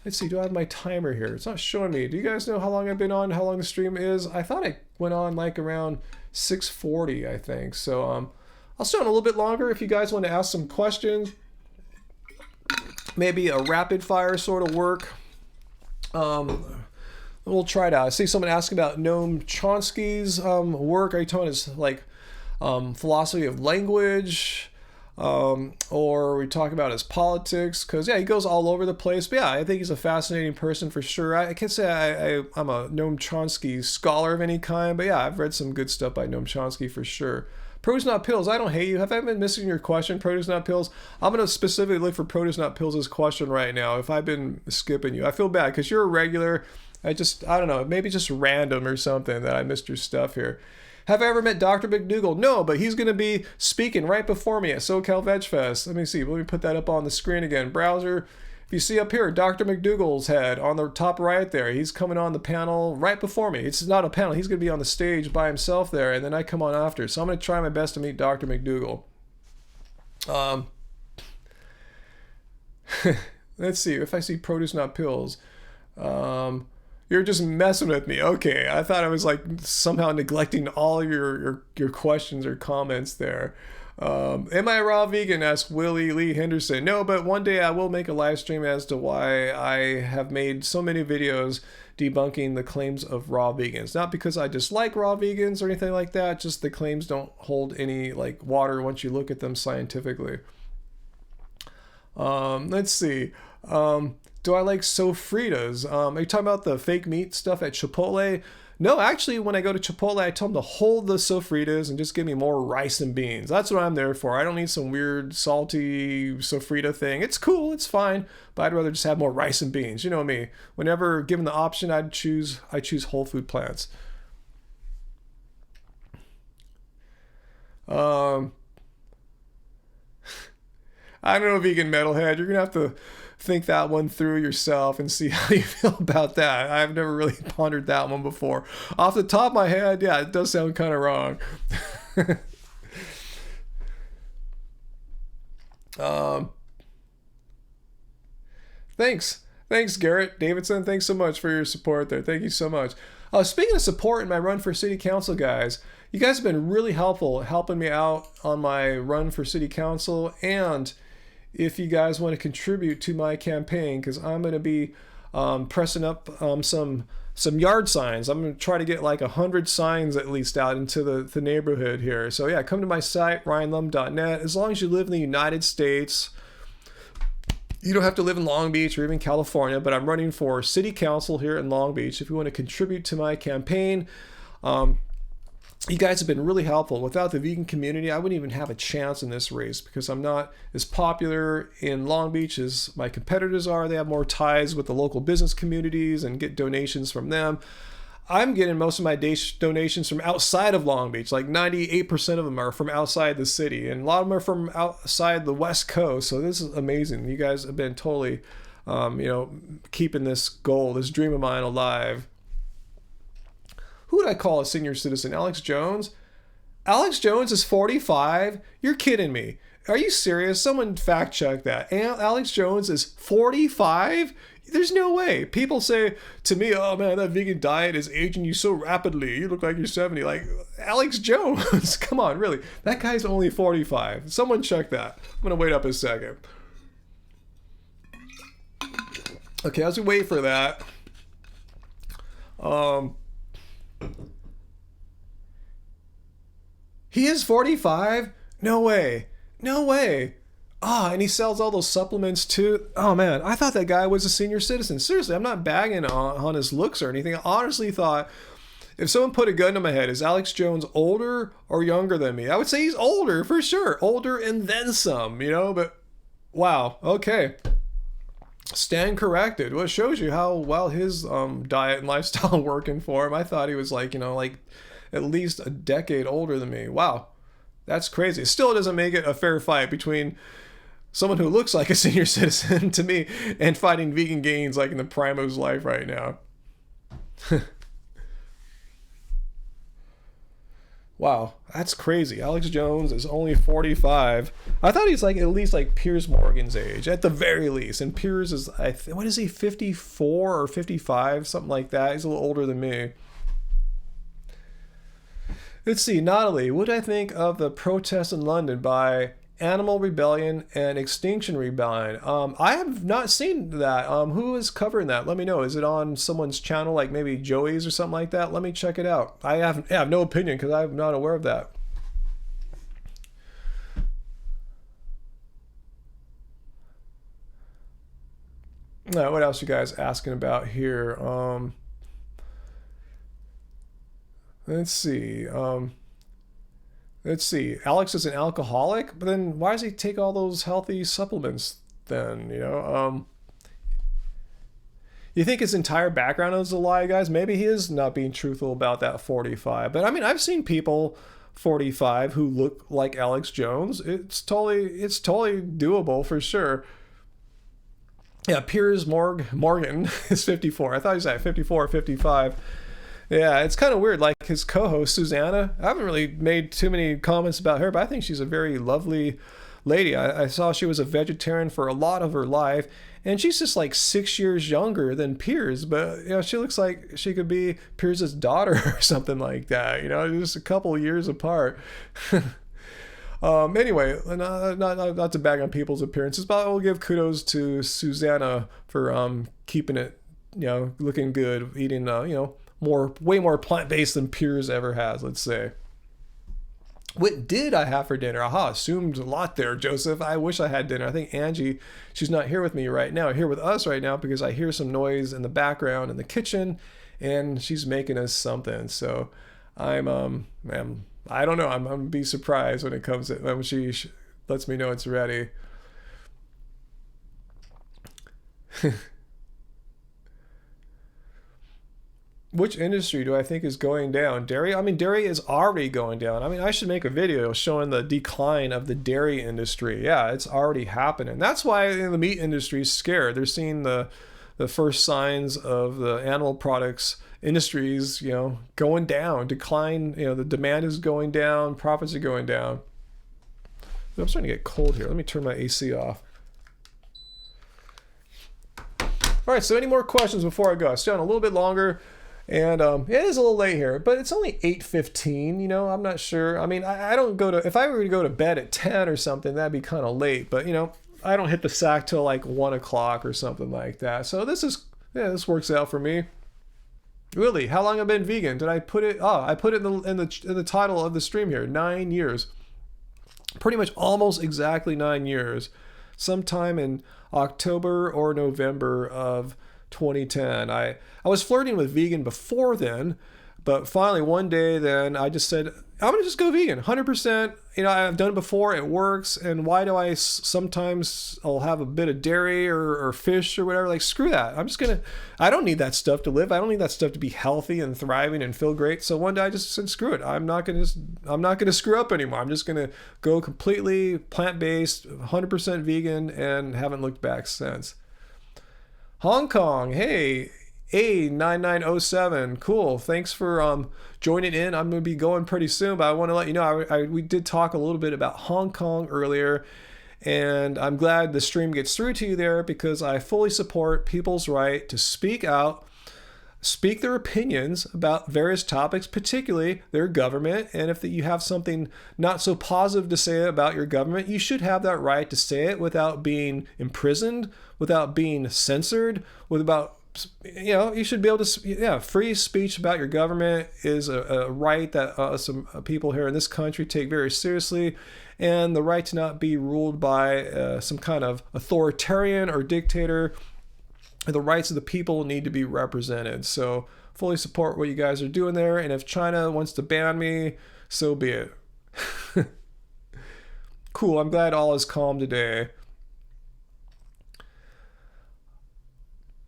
Let's see, do I have my timer here? It's not showing me. Do you guys know how long I've been on, how long the stream is? I thought I went on like around 6:40, I think. So I'll stay on a little bit longer if you guys want to ask some questions. Maybe a rapid fire sort of work. We'll try it out. I see someone asking about Noam Chomsky's work. Are you talking his philosophy of language? Or we talk about his politics, because yeah, he goes all over the place. But yeah, I think he's a fascinating person for sure. I can't say I'm a Noam Chomsky scholar of any kind, but yeah, I've read some good stuff by Noam Chomsky for sure. Produce Not Pills, I don't hate you. Have I been missing your question, Produce Not Pills? I'm going to specifically look for Produce Not Pills' question right now if I've been skipping you. I feel bad because you're a regular. I don't know, maybe just random or something that I missed your stuff here. Have I ever met Dr. McDougall? No, but he's going to be speaking right before me at SoCal Veg Fest. Let me see. Let me put that up on the screen again. Browser. If you see up here, Dr. McDougall's head on the top right there. He's coming on the panel right before me. It's not a panel. He's going to be on the stage by himself there, and then I come on after. So I'm going to try my best to meet Dr. McDougall. Let's see. If I see Produce Not Pills. You're just messing with me. Okay, I thought I was like somehow neglecting all your questions or comments there. Am I a raw vegan? Asked Willie Lee Henderson. No, but one day I will make a live stream as to why I have made so many videos debunking the claims of raw vegans. Not because I dislike raw vegans or anything like that, just the claims don't hold any like water once you look at them scientifically. Let's see. Do I like sofritas? Are you talking about the fake meat stuff at Chipotle? No, actually, when I go to Chipotle, I tell them to hold the sofritas and just give me more rice and beans. That's what I'm there for. I don't need some weird salty sofrita thing. It's cool, it's fine, but I'd rather just have more rice and beans. You know me. Whenever given the option, I choose whole food plants. I don't know, vegan metalhead. You're gonna have to think that one through yourself and see how you feel about that. I've never really pondered that one before. Off the top of my head, yeah, it does sound kind of wrong. Thanks, Garrett Davidson. Thanks so much for your support there. Thank you so much. Speaking of support in my run for city council, guys, you guys have been really helpful helping me out on my run for city council. And if you guys want to contribute to my campaign, because I'm going to be pressing up some yard signs. I'm going to try to get like 100 signs at least out into the neighborhood here. So yeah, come to my site, ryanlum.net. As long as you live in the United States, you don't have to live in Long Beach or even California, but I'm running for city council here in Long Beach. If you want to contribute to my campaign, you guys have been really helpful. Without the vegan community, I wouldn't even have a chance in this race because I'm not as popular in Long Beach as my competitors are. They have more ties with the local business communities and get donations from them. I'm getting most of my donations from outside of Long Beach. Like 98% of them are from outside the city, and a lot of them are from outside the West Coast. So this is amazing. You guys have been totally, keeping this goal, this dream of mine alive. Who would I call a senior citizen? Alex Jones? Alex Jones is 45? You're kidding me. Are you serious? Someone fact check that. Alex Jones is 45? There's no way. People say to me, oh man, that vegan diet is aging you so rapidly. You look like you're 70. Like, Alex Jones, come on, really. That guy's only 45. Someone check that. I'm going to wait up a second. Okay, as we wait for that, he is 45? No way. No way. And he sells all those supplements too. Oh man, I thought that guy was a senior citizen. Seriously, I'm not bagging on his looks or anything. I honestly thought if someone put a gun to my head, is Alex Jones older or younger than me? I would say he's older for sure. Older and then some, but wow. Okay. Stand corrected. Well, it shows you how well his diet and lifestyle working for him. I thought he was like at least a decade older than me. Wow. That's crazy. Still doesn't make it a fair fight between someone who looks like a senior citizen to me and fighting vegan gains like in the prime of his life right now. Wow, that's crazy. Alex Jones is only 45. I thought he's at least Piers Morgan's age, at the very least. And Piers is, what is he, 54 or 55? Something like that. He's a little older than me. Let's see, Natalie, what do I think of the protests in London by Animal Rebellion and Extinction Rebellion? I have not seen that. Who is covering that? Let me know. Is it on someone's channel, like maybe Joey's or something like that? Let me check it out. I have no opinion because I'm not aware of that. Now, what else you guys asking about here? Let's see. Alex is an alcoholic, but then why does he take all those healthy supplements then? You think his entire background is a lie, guys? Maybe he is not being truthful about that 45. But I mean, I've seen people 45 who look like Alex Jones. It's totally doable for sure. Yeah, Piers Morgan is 54. I thought he was at 54 or 55. Yeah, it's kind of weird. Like his co-host Susanna, I haven't really made too many comments about her, but I think she's a very lovely lady. I saw she was a vegetarian for a lot of her life, and she's just like 6 years younger than Piers. But she looks like she could be Piers's daughter or something like that. Just a couple of years apart. Anyway, not to bag on people's appearances, but I will give kudos to Susanna for keeping it, looking good, eating, way more plant-based than Piers ever has, let's say. What did I have for dinner? Aha, assumed a lot there, Joseph. I wish I had dinner. I think Angie, she's not here with me right now, here with us right now, because I hear some noise in the background in the kitchen, and she's making us something. So I don't know. I'm gonna be surprised when it comes to when she lets me know it's ready. Which industry do I think is going down? Dairy? I mean, dairy is already going down. I mean, I should make a video showing the decline of the dairy industry. Yeah, it's already happening. That's why the meat industry is scared. They're seeing the first signs of the animal products industries, going down, decline. The demand is going down, profits are going down. I'm starting to get cold here. Let me turn my AC off. All right, so any more questions before I go? I stay on a little bit longer. And it is a little late here, but it's only 8:15. I'm not sure. I mean, I don't go to, if I were to go to bed at 10 or something, that'd be kind of late. But, I don't hit the sack till like 1 o'clock or something like that. So this works out for me. Really, how long have I been vegan? Did I put it? Oh, I put it in the title of the stream here. 9 years. Pretty much almost exactly 9 years. Sometime in October or November of 2010. I was flirting with vegan before then, but finally one day then I just said, I'm gonna just go vegan 100%. I've done it before, it works, and why do I sometimes I'll have a bit of dairy or fish or whatever? Like, screw that. I don't need that stuff to live. I don't need that stuff to be healthy and thriving and feel great. So one day I just said, screw it. I'm not gonna screw up anymore. I'm just gonna go completely plant-based, 100% vegan, and haven't looked back since. Hong Kong, hey, A9907, cool. Thanks for joining in. I'm going to be going pretty soon, but I want to let you know, we did talk a little bit about Hong Kong earlier, and I'm glad the stream gets through to you there because I fully support people's right to speak out, speak their opinions about various topics, particularly their government. And if you have something not so positive to say about your government, you should have that right to say it without being imprisoned, without being censored, you should be able to, free speech about your government is a right that some people here in this country take very seriously, and the right to not be ruled by some kind of authoritarian or dictator. The rights of the people need to be represented. So fully support what you guys are doing there, and if China wants to ban me, so be it. Cool, I'm glad all is calm today.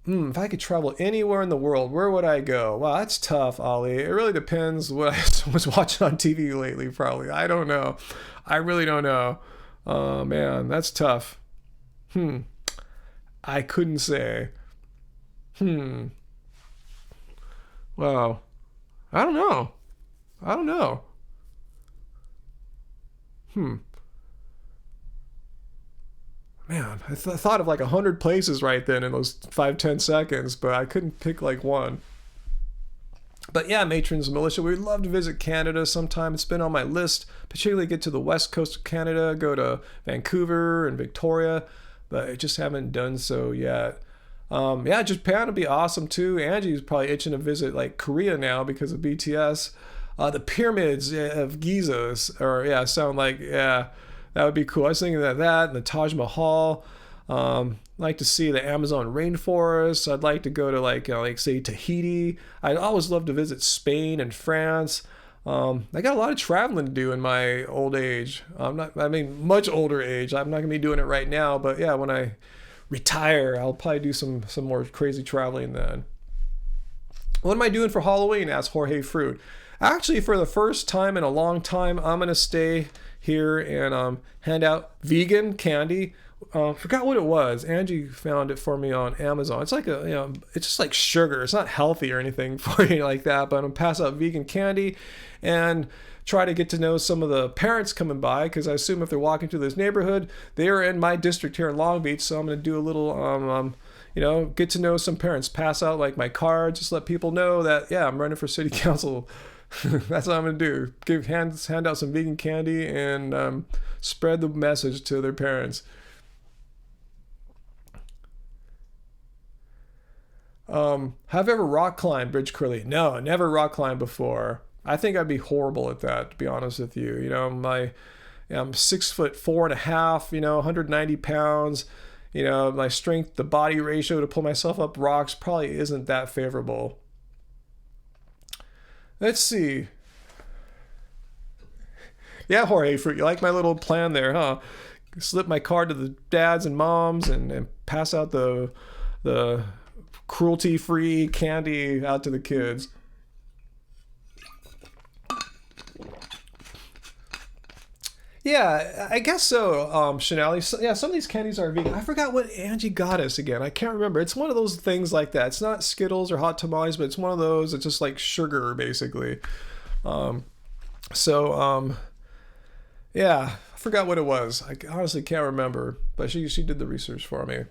If I could travel anywhere in the world, where would I go? Wow, that's tough, Ollie. It really depends what I was watching on TV lately, probably. I don't know. I really don't know. Oh, man, that's tough. I couldn't say. Wow. I don't know. Man, I thought of like 100 places right then in those 5-10 seconds, but I couldn't pick like one. But yeah, Matrons Militia, we'd love to visit Canada sometime. It's been on my list, particularly get to the west coast of Canada, go to Vancouver and Victoria, but I just haven't done so yet. Japan would be awesome too. Angie's probably itching to visit like Korea now because of BTS. The pyramids of Giza, sound like, that would be cool. I was thinking of that and the Taj Mahal. I'd like to see the Amazon rainforest. I'd like to go to say Tahiti. I'd always love to visit Spain and France. I got a lot of traveling to do in my old age. Much older age. I'm not gonna be doing it right now, but yeah, when I retire, I'll probably do some more crazy traveling then. What am I doing for Halloween? Asked Jorge Fruit. Actually, for the first time in a long time, I'm gonna stay here and hand out vegan candy. Forgot what it was. Angie found it for me on Amazon. It's like it's just like sugar. It's not healthy or anything for you like that, but I'm gonna pass out vegan candy and try to get to know some of the parents coming by, because I assume if they're walking through this neighborhood, they are in my district here in Long Beach. So I'm gonna do a little get to know some parents, pass out like my cards, just let people know that I'm running for city council. That's what I'm gonna do. Hand out some vegan candy and spread the message to their parents. Have you ever rock climbed, Bridge Curly? No, never rock climbed before. I think I'd be horrible at that, to be honest with you. I'm 6'4.5", 190 pounds. My strength, the body ratio to pull myself up rocks probably isn't that favorable. Let's see. Yeah, Jorge Fruit, you like my little plan there, huh? Slip my card to the dads and moms and pass out the cruelty-free candy out to the kids. Yeah, I guess so, Chanel. Yeah, some of these candies are vegan. I forgot what Angie got us again. I can't remember. It's one of those things like that. It's not Skittles or Hot Tamales, but it's one of those. It's just like sugar, basically. Yeah, I forgot what it was. I honestly can't remember, but she did the research for me.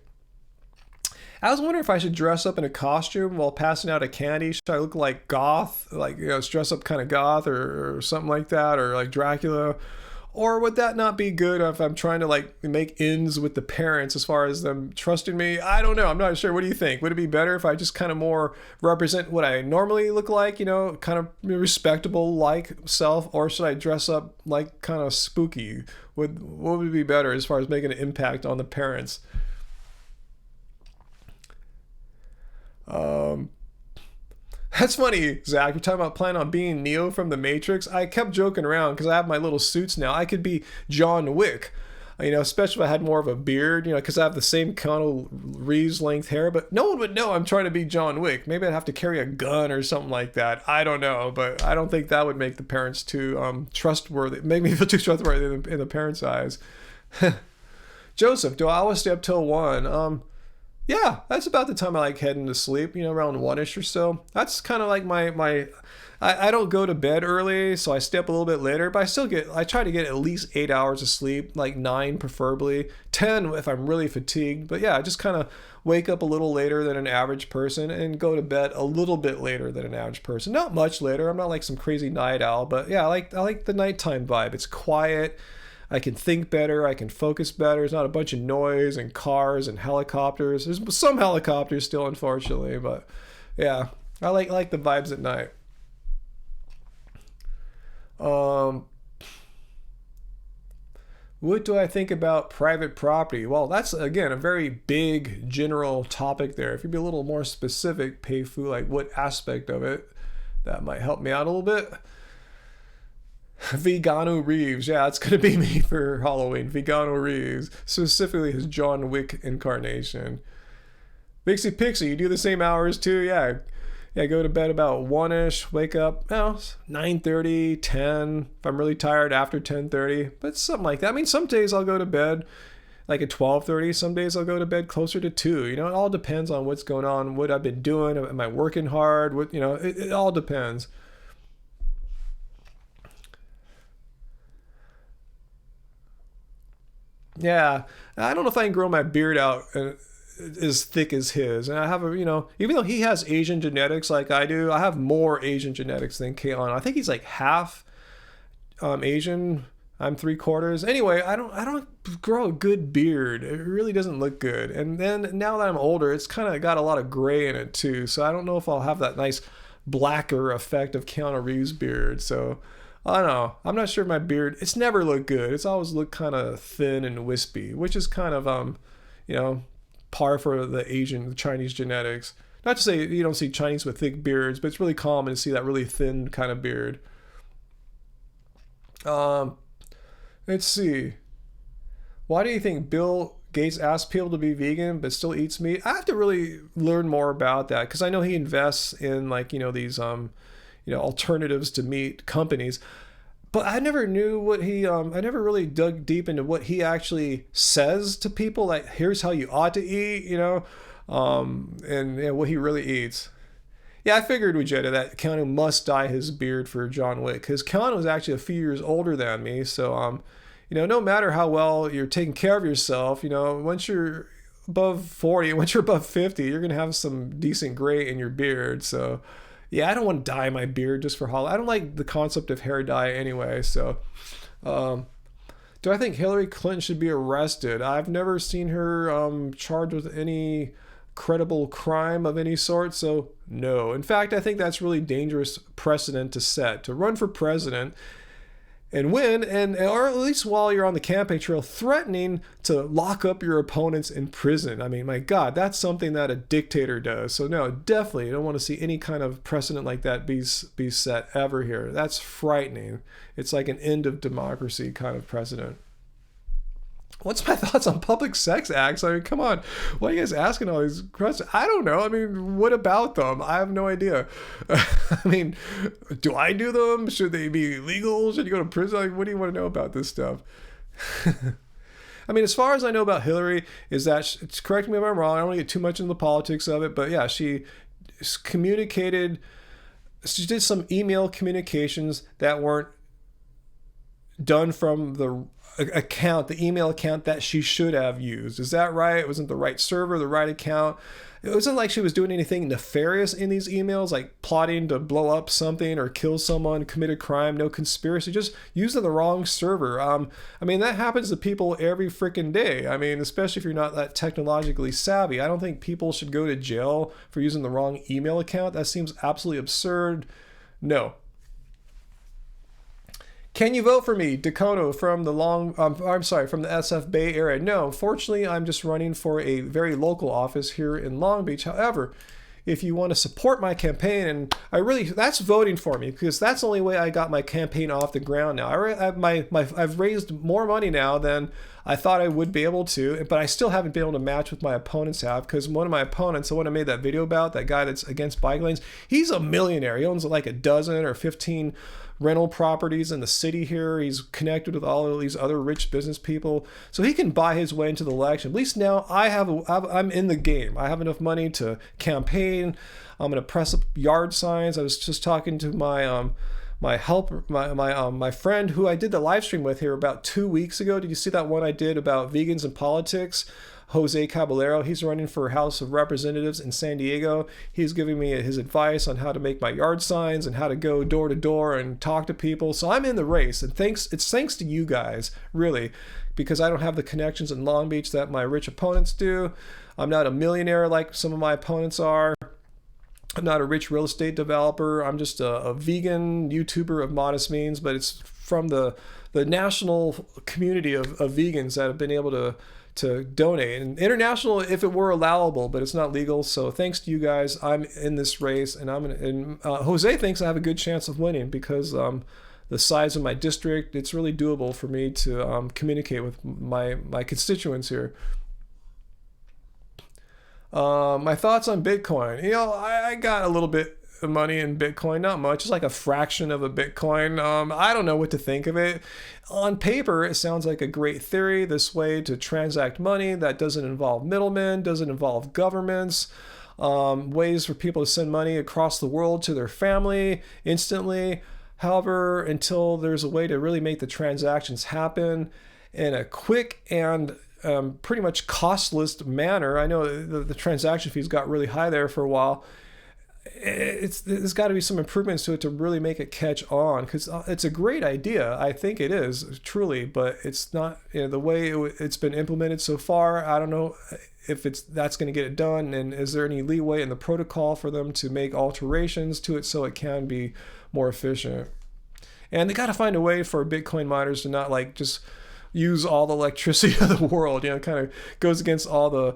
I was wondering if I should dress up in a costume while passing out a candy. Should I look like goth, like dress up kind of goth or something like that, or like Dracula? Or would that not be good if I'm trying to like make ends with the parents as far as them trusting me? I don't know. I'm not sure. What do you think? Would it be better if I just kind of more represent what I normally look like, kind of respectable like self, or should I dress up like kind of spooky? What would be better as far as making an impact on the parents? That's funny, Zach. You're talking about planning on being Neo from the Matrix. I kept joking around because I have my little suits now. I could be John Wick, especially if I had more of a beard, because I have the same Keanu Reeves length hair. But no one would know I'm trying to be John Wick. Maybe I'd have to carry a gun or something like that. I don't know, but I don't think that would make the parents too trustworthy. Make me feel too trustworthy in the parents' eyes. Joseph, do I always stay up till 1? Yeah, that's about the time I like heading to sleep, around 1-ish or so. That's kind of like I don't go to bed early, so I stay up a little bit later, but I try to get at least 8 hours of sleep, like 9 preferably, 10 if I'm really fatigued. But yeah, I just kind of wake up a little later than an average person and go to bed a little bit later than an average person. Not much later. I'm not like some crazy night owl, but yeah, I like the nighttime vibe. It's quiet. I can think better. I can focus better. There's not a bunch of noise and cars and helicopters. There's some helicopters still, unfortunately, but yeah, I like the vibes at night. What do I think about private property? Well, that's again a very big general topic there. If you'd be a little more specific, Peifu, like what aspect of it, that might help me out a little bit. Vegano Reeves. Yeah, it's going to be me for Halloween. Vegano Reeves. Specifically his John Wick incarnation. Pixie Pixie, you do the same hours too? Yeah. Yeah, go to bed about 1-ish. Wake up, 9:30, 10. If I'm really tired, after 10:30. But something like that. I mean, some days I'll go to bed like at 12:30. Some days I'll go to bed closer to 2. It all depends on what's going on, what I've been doing. Am I working hard? It all depends. Yeah, I don't know if I can grow my beard out as thick as his. And I have even though he has Asian genetics like I do, I have more Asian genetics than Kalen. I think he's like half Asian. I'm 3/4. Anyway, I don't grow a good beard. It really doesn't look good. And then now that I'm older, it's kind of got a lot of gray in it too. So I don't know if I'll have that nice blacker effect of Keanu Reeves' beard. So I don't know. I'm not sure my beard. It's never looked good. It's always looked kind of thin and wispy, which is kind of par for the Chinese genetics. Not to say you don't see Chinese with thick beards, but it's really common to see that really thin kind of beard. Let's see. Why do you think Bill Gates asked people to be vegan but still eats meat? I have to really learn more about that because I know he invests in these alternatives to meat companies. but I never knew what he I never really dug deep into what he actually says to people, like here's how you ought to eat, and what he really eats. Yeah, I figured with Jetta that Keanu must dye his beard for John Wick, because Keanu was actually a few years older than me. So no matter how well you're taking care of yourself, once you're above 40, once you're above 50, you're gonna have some decent gray in your beard. So yeah, I don't want to dye my beard just for Halloween. I don't like the concept of hair dye anyway. So do I think Hillary Clinton should be arrested? I've never seen her charged with any credible crime of any sort, so no. In fact, I think that's really dangerous precedent to set, to run for president and win, or at least while you're on the campaign trail, threatening to lock up your opponents in prison. I mean, my God, that's something that a dictator does. So no, definitely, I don't want to see any kind of precedent like that be set ever here. That's frightening. It's like an end of democracy kind of precedent. What's my thoughts on public sex acts? I mean, come on. Why are you guys asking all these questions? I don't know. I mean, what about them? I have no idea. I mean, do I do them? Should they be legal? Should you go to prison? Like, what do you want to know about this stuff? I mean, as far as I know about Hillary, is that, correct me if I'm wrong, I don't want to get too much into the politics of it, but yeah, she did some email communications that weren't done from the email account that she should have used. Is that right? It wasn't the right server, the right account. It wasn't like she was doing anything nefarious in these emails, like plotting to blow up something or kill someone, commit a crime, no conspiracy, just using the wrong server. I mean, that happens to people every freaking day. I mean, especially if you're not that technologically savvy. I don't think people should go to jail for using the wrong email account. That seems absolutely absurd. No. Can you vote for me, Dakono, from the from the SF Bay Area? No, unfortunately, I'm just running for a very local office here in Long Beach. However, if you want to support my campaign, and that's voting for me, because that's the only way I got my campaign off the ground now. I've raised more money now than I thought I would be able to, but I still haven't been able to match what my opponents have, because one of my opponents, the one I made that video about, that guy that's against bike lanes, he's a millionaire. He owns like a dozen or 15 rental properties in the city here. He's connected with all of these other rich business people, so he can buy his way into the election. At least now I'm in the game. I have enough money to campaign. I'm gonna press up yard signs. I was just talking to my friend who I did the live stream with here about 2 weeks ago. Did you see that one I did about vegans and politics? Jose Caballero, he's running for House of Representatives in San Diego. He's giving me his advice on how to make my yard signs and how to go door to door and talk to people. So I'm in the race, and it's thanks to you guys, really, because I don't have the connections in Long Beach that my rich opponents do. I'm not a millionaire like some of my opponents are. I'm not a rich real estate developer. I'm just a vegan YouTuber of modest means, but it's from the national community of vegans that have been able to donate, and international if it were allowable, but it's not legal. So thanks to you guys, I'm in this race, and Jose thinks I have a good chance of winning because the size of my district, it's really doable for me to communicate with my constituents here. My thoughts on Bitcoin. I got a little bit of money in Bitcoin, not much, just like a fraction of a Bitcoin. I don't know what to think of it. On paper, it sounds like a great theory, this way to transact money that doesn't involve middlemen, doesn't involve governments, ways for people to send money across the world to their family instantly. However, until there's a way to really make the transactions happen in a quick and pretty much costless manner. I know the transaction fees got really high there for a while. There's got to be some improvements to it to really make it catch on, because it's a great idea. I think it is, truly, but it's not, the way it's been implemented so far. I don't know if that's going to get it done, and is there any leeway in the protocol for them to make alterations to it so it can be more efficient. And they got to find a way for Bitcoin miners to not like just use all the electricity of the world. It kind of goes against all the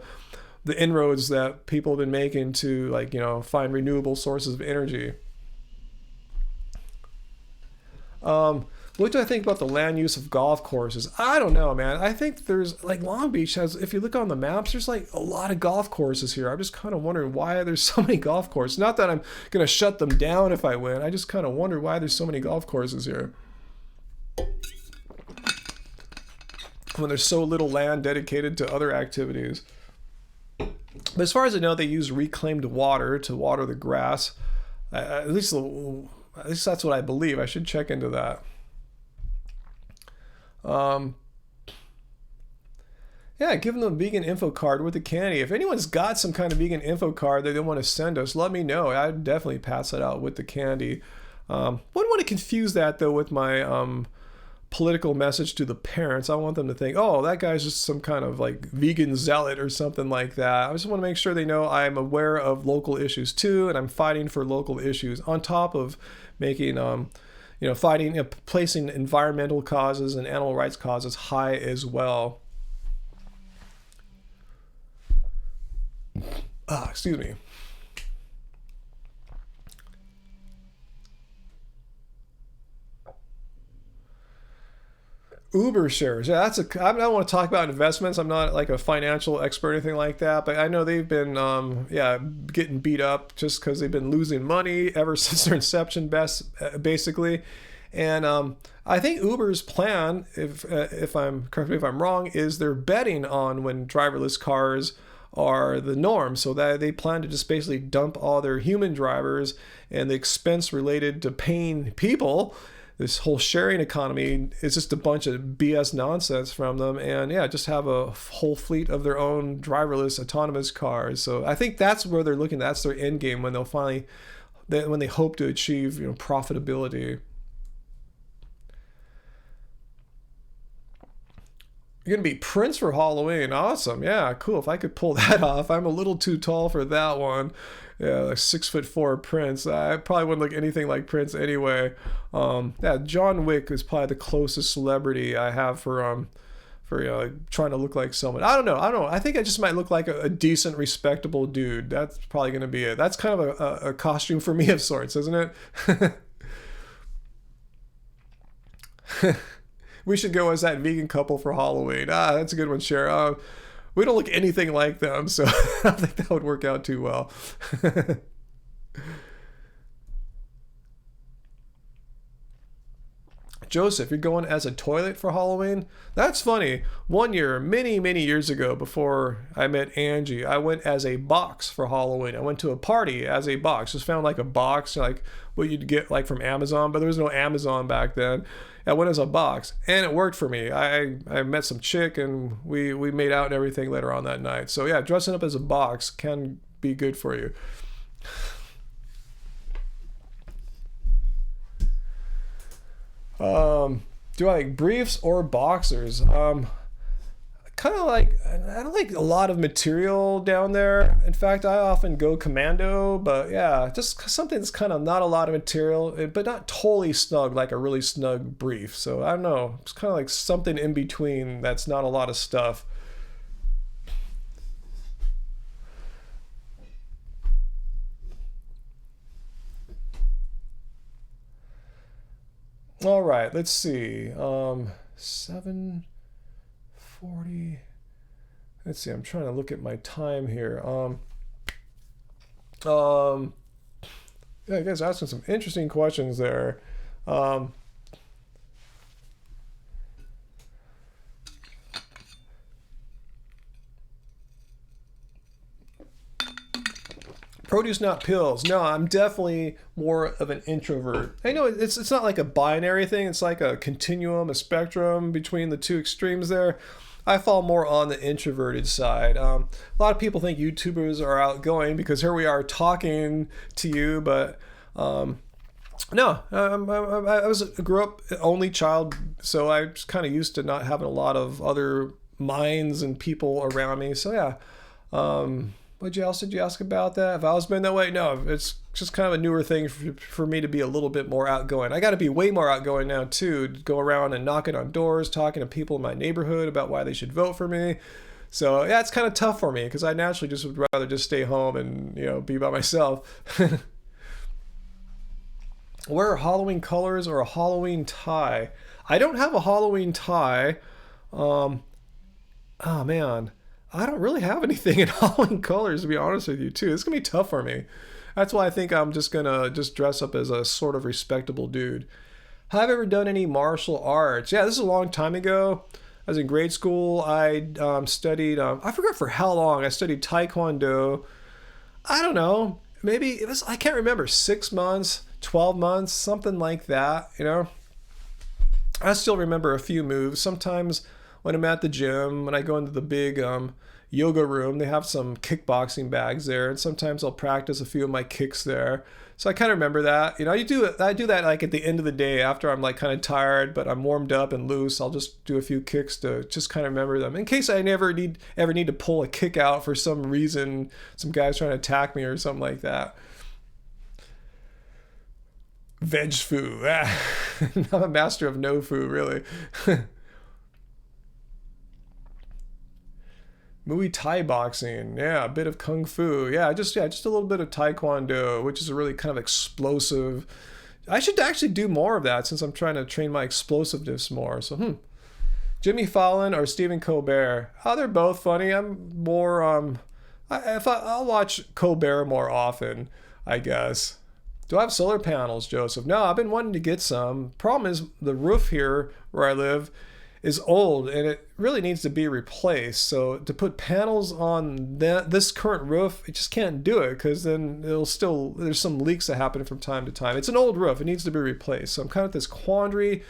inroads that people have been making to find renewable sources of energy. What do I think about the land use of golf courses? I don't know, man. I think there's Long Beach has, if you look on the maps, there's a lot of golf courses here. I'm just kind of wondering why there's so many golf courses. Not that I'm going to shut them down if I win. I just kind of wonder why there's so many golf courses here. when there's so little land dedicated to other activities. But as far as I know, they use reclaimed water to water the grass. At least that's what I believe. I should check into that. Yeah, give them the vegan info card with the candy. If anyone's got some kind of vegan info card that they want to send us, let me know. I'd definitely pass it out with the candy. Wouldn't want to confuse that though with my political message to the parents. I want them to think, oh, that guy's just some kind of like vegan zealot or something like that. I just want to make sure they know I'm aware of local issues too, and I'm fighting for local issues on top of making fighting, placing environmental causes and animal rights causes high as well. Excuse me. Uber shares. Yeah, I don't want to talk about investments. I'm not like a financial expert or anything like that, but I know they've been, getting beat up just because they've been losing money ever since their inception, basically. And I think Uber's plan, if I'm correct me if I'm wrong, is they're betting on when driverless cars are the norm, so that they plan to just basically dump all their human drivers and the expense related to paying people. This whole sharing economy is just a bunch of BS nonsense from them, and yeah, just have a whole fleet of their own driverless autonomous cars. So I think that's where they're looking. That's their end game when when they hope to achieve profitability. You're going to be Prince for Halloween. Awesome. Yeah, cool. If I could pull that off. I'm a little too tall for that one. Yeah, like 6'4" Prince. I probably wouldn't look anything like Prince anyway. Yeah, John Wick is probably the closest celebrity I have for trying to look like someone. I don't know. I think I just might look like a decent, respectable dude. That's probably going to be it. That's kind of a costume for me of sorts, isn't it? We should go as that vegan couple for Halloween. That's a good one, Cher. We don't look anything like them, so I don't think that would work out too well. Joseph, you're going as a toilet for Halloween? That's funny. One year, many, many years ago, before I met Angie, I went as a box for Halloween. I went to a party as a box. Just found like a box, like what you'd get like from Amazon, but there was no Amazon back then. I went as a box, and it worked for me. I met some chick, and we made out and everything later on that night. So yeah, dressing up as a box can be good for you. Do I like briefs or boxers? Kind of like, I don't like a lot of material down there. In fact, I often go commando, but yeah, just something that's kind of not a lot of material, but not totally snug, like a really snug brief. So I don't know, it's kind of like something in between that's not a lot of stuff. All right, let's see. 7:40. Let's see. I'm trying to look at my time here. Um, yeah, you guys are asking some interesting questions there. Um, Produce, not pills. No, I'm definitely more of an introvert. I know it's not like a binary thing. It's like a continuum, a spectrum between the two extremes there. I fall more on the introverted side. A lot of people think YouTubers are outgoing because here we are talking to you, but no, I grew up only child, so I was kind of used to not having a lot of other minds and people around me. So yeah. What else did you ask about that? Have I always been that way? No, it's just kind of a newer thing for me to be a little bit more outgoing. I got to be way more outgoing now too. To go around and knocking on doors, talking to people in my neighborhood about why they should vote for me. So yeah, it's kind of tough for me because I naturally just would rather just stay home and be by myself. Wear Halloween colors or a Halloween tie? I don't have a Halloween tie. Oh man. I don't really have anything in Halloween colors, to be honest with you, too. It's going to be tough for me. That's why I think I'm just going to just dress up as a sort of respectable dude. Have I ever done any martial arts? Yeah, this is a long time ago. I was in grade school. I studied, I forgot for how long. I studied Taekwondo. I don't know. Maybe it was, I can't remember, 6 months, 12 months, something like that, you know? I still remember a few moves. Sometimes when I'm at the gym, when I go into the big yoga room, they have some kickboxing bags there, and sometimes I'll practice a few of my kicks there. So I kind of remember that. You know, I do that like at the end of the day after I'm like kind of tired, but I'm warmed up and loose. I'll just do a few kicks to just kind of remember them in case I ever need to pull a kick out for some reason. Some guy's trying to attack me or something like that. Veg foo. I'm a master of no foo, really. Muay Thai boxing, yeah, a bit of kung fu, just a little bit of taekwondo, which is a really kind of explosive. I should actually do more of that since I'm trying to train my explosiveness more. So, Jimmy Fallon or Stephen Colbert? Oh, they're both funny. I'm more I'll watch Colbert more often, I guess. Do I have solar panels, Joseph? No, I've been wanting to get some. Problem is the roof here where I live is old and it really needs to be replaced. So to put panels on this current roof, it just can't do it because then there's some leaks that happen from time to time. It's an old roof. It needs to be replaced. So I'm kind of at this quandary.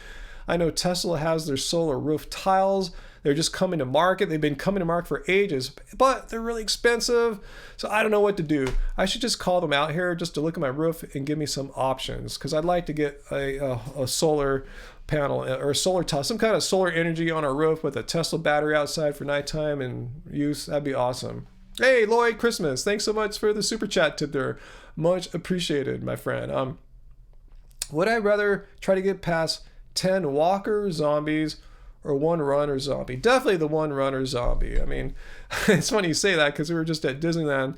I know Tesla has their solar roof tiles. They're just coming to market. They've been coming to market for ages, but they're really expensive. So I don't know what to do. I should just call them out here just to look at my roof and give me some options because I'd like to get a solar panel or a solar tile, some kind of solar energy on our roof with a Tesla battery outside for nighttime and use. That'd be awesome. Hey, Lloyd Christmas. Thanks so much for the super chat tip there. Much appreciated, my friend. Would I rather try to get past 10 walker zombies or one runner zombie? Definitely the one runner zombie. I mean, it's funny you say that because we were just at Disneyland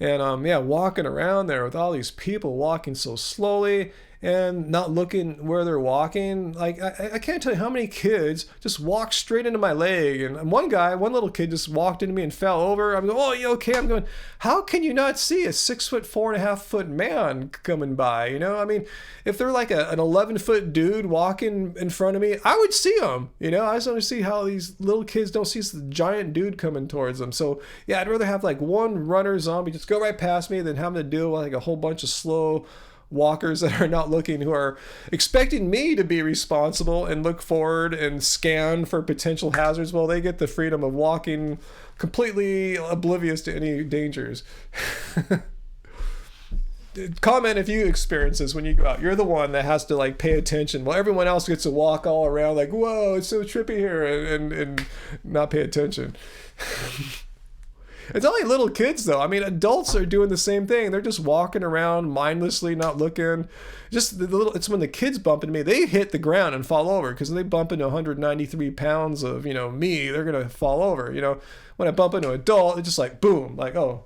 and walking around there with all these people walking so slowly and not looking where they're walking. Like, I can't tell you how many kids just walked straight into my leg. And one little kid just walked into me and fell over. I'm going, oh, you okay? I'm going, how can you not see a 6'4", 4.5 man coming by? You know, I mean, if they're like an 11-foot dude walking in front of me, I would see them. You know, I just want to see how these little kids don't see the giant dude coming towards them. So yeah, I'd rather have like one runner zombie just go right past me than having to deal with like a whole bunch of slow walkers that are not looking, who are expecting me to be responsible and look forward and scan for potential hazards. Well, they get the freedom of walking completely oblivious to any dangers. Comment if you experience this when you go out. You're the one that has to like pay attention while everyone else gets to walk all around like, whoa, it's so trippy here, and not pay attention. It's only little kids though. I mean, adults are doing the same thing. They're just walking around mindlessly, not looking. Just it's when the kids bump into me, they hit the ground and fall over because they bump into 193 pounds of, me, they're going to fall over. When I bump into an adult, it's just like, boom, like, oh.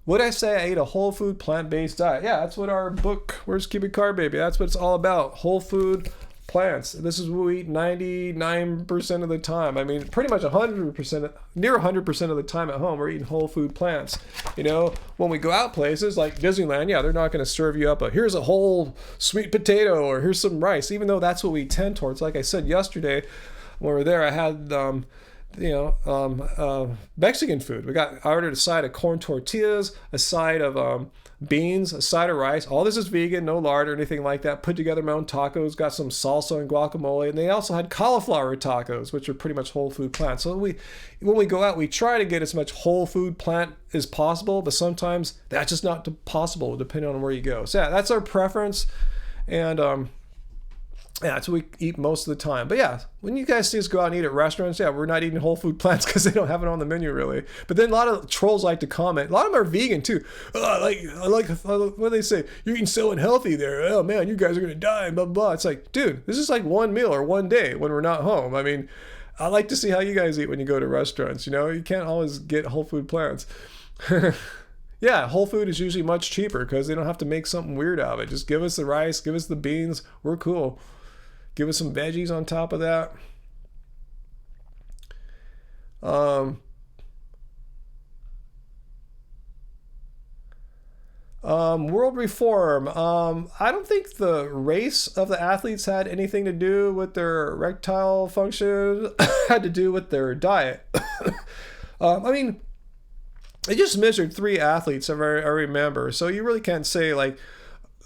Would I say I ate a whole food plant-based diet? Yeah, that's what our book, Where's Cubic Car Baby? That's what it's all about. Whole food plants. This is what we eat 99% of the time. I mean, pretty much 100%, near 100% of the time at home, we're eating whole food plants. When we go out places like Disneyland, yeah, they're not going to serve you up here's a whole sweet potato or here's some rice, even though that's what we tend towards. Like I said yesterday, when we were there, I had Mexican food. I ordered a side of corn tortillas, a side of beans, a side of rice. All this is vegan, no lard or anything like that. Put together my own tacos, got some salsa and guacamole, and they also had cauliflower tacos, which are pretty much whole food plants. So when we go out, we try to get as much whole food plant as possible, but sometimes that's just not possible depending on where you go. So yeah, that's our preference, and yeah, that's what we eat most of the time. But yeah, when you guys see us go out and eat at restaurants, yeah, we're not eating whole food plants because they don't have it on the menu really. But then a lot of trolls like to comment. A lot of them are vegan too. What do they say? You're eating so unhealthy there. Oh man, you guys are gonna die. Blah blah. It's like, dude, this is like one meal or one day when we're not home. I mean, I like to see how you guys eat when you go to restaurants. You can't always get whole food plants. Yeah, whole food is usually much cheaper because they don't have to make something weird out of it. Just give us the rice, give us the beans. We're cool. Give us some veggies on top of that. World reform. I don't think the race of the athletes had anything to do with their erectile function. Had to do with their diet. I mean, they just measured 3 athletes, if I remember. So you really can't say like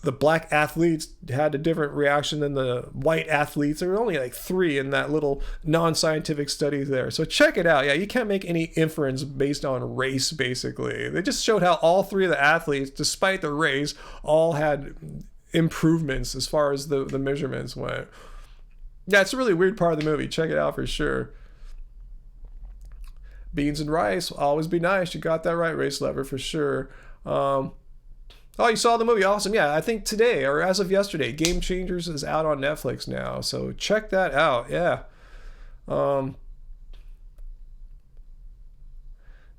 the black athletes had a different reaction than the white athletes. There were only like 3 in that little non-scientific study there. So check it out. Yeah, you can't make any inference based on race, basically. They just showed how all 3 of the athletes, despite the race, all had improvements as far as the measurements went. Yeah, it's a really weird part of the movie. Check it out for sure. Beans and rice, always be nice. You got that right, Race Lever, for sure. Oh, you saw the movie? Awesome. Yeah, I think today, or as of yesterday, Game Changers is out on Netflix now. So check that out. Yeah.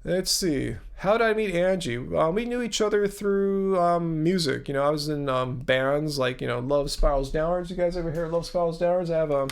Let's see. How did I meet Angie? We knew each other through music. You know, I was in bands like, you know, Love Spirals Downwards. You guys ever hear Love Spirals Downwards? I think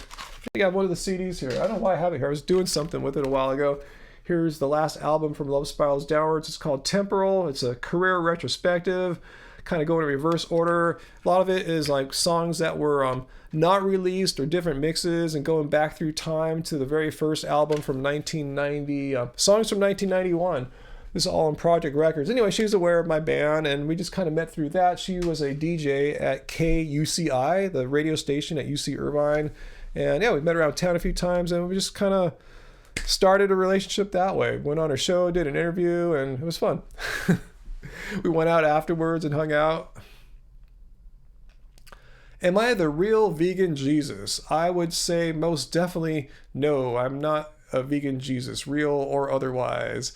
I have one of the CDs here. I don't know why I have it here. I was doing something with it a while ago. Here's the last album from Love Spirals Downwards. It's called Temporal. It's a career retrospective, kind of going in reverse order. A lot of it is like songs that were not released or different mixes, and going back through time to the very first album from 1990, songs from 1991. This is all on Project Records. Anyway, she's aware of my band, and we just kind of met through that. She was a DJ at KUCI, the radio station at UC Irvine. And yeah, we met around town a few times, and we just kind of started a relationship that way. Went on her show, did an interview, and it was fun. We went out afterwards and hung out. Am I the real vegan Jesus? I would say most definitely no. I'm not a vegan Jesus, real or otherwise.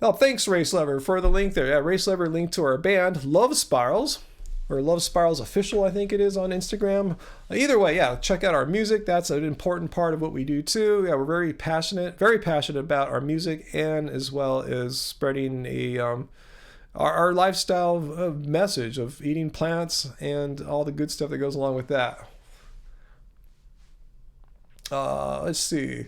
Oh, thanks, Race Lever, for the link there. Yeah, Race Lever linked to our band, Love Spirals, or Love Spirals Official, I think it is, on Instagram. Either way, yeah, check out our music. That's an important part of what we do too. Yeah, we're very passionate about our music, and as well as spreading our lifestyle message of eating plants and all the good stuff that goes along with that. Let's see.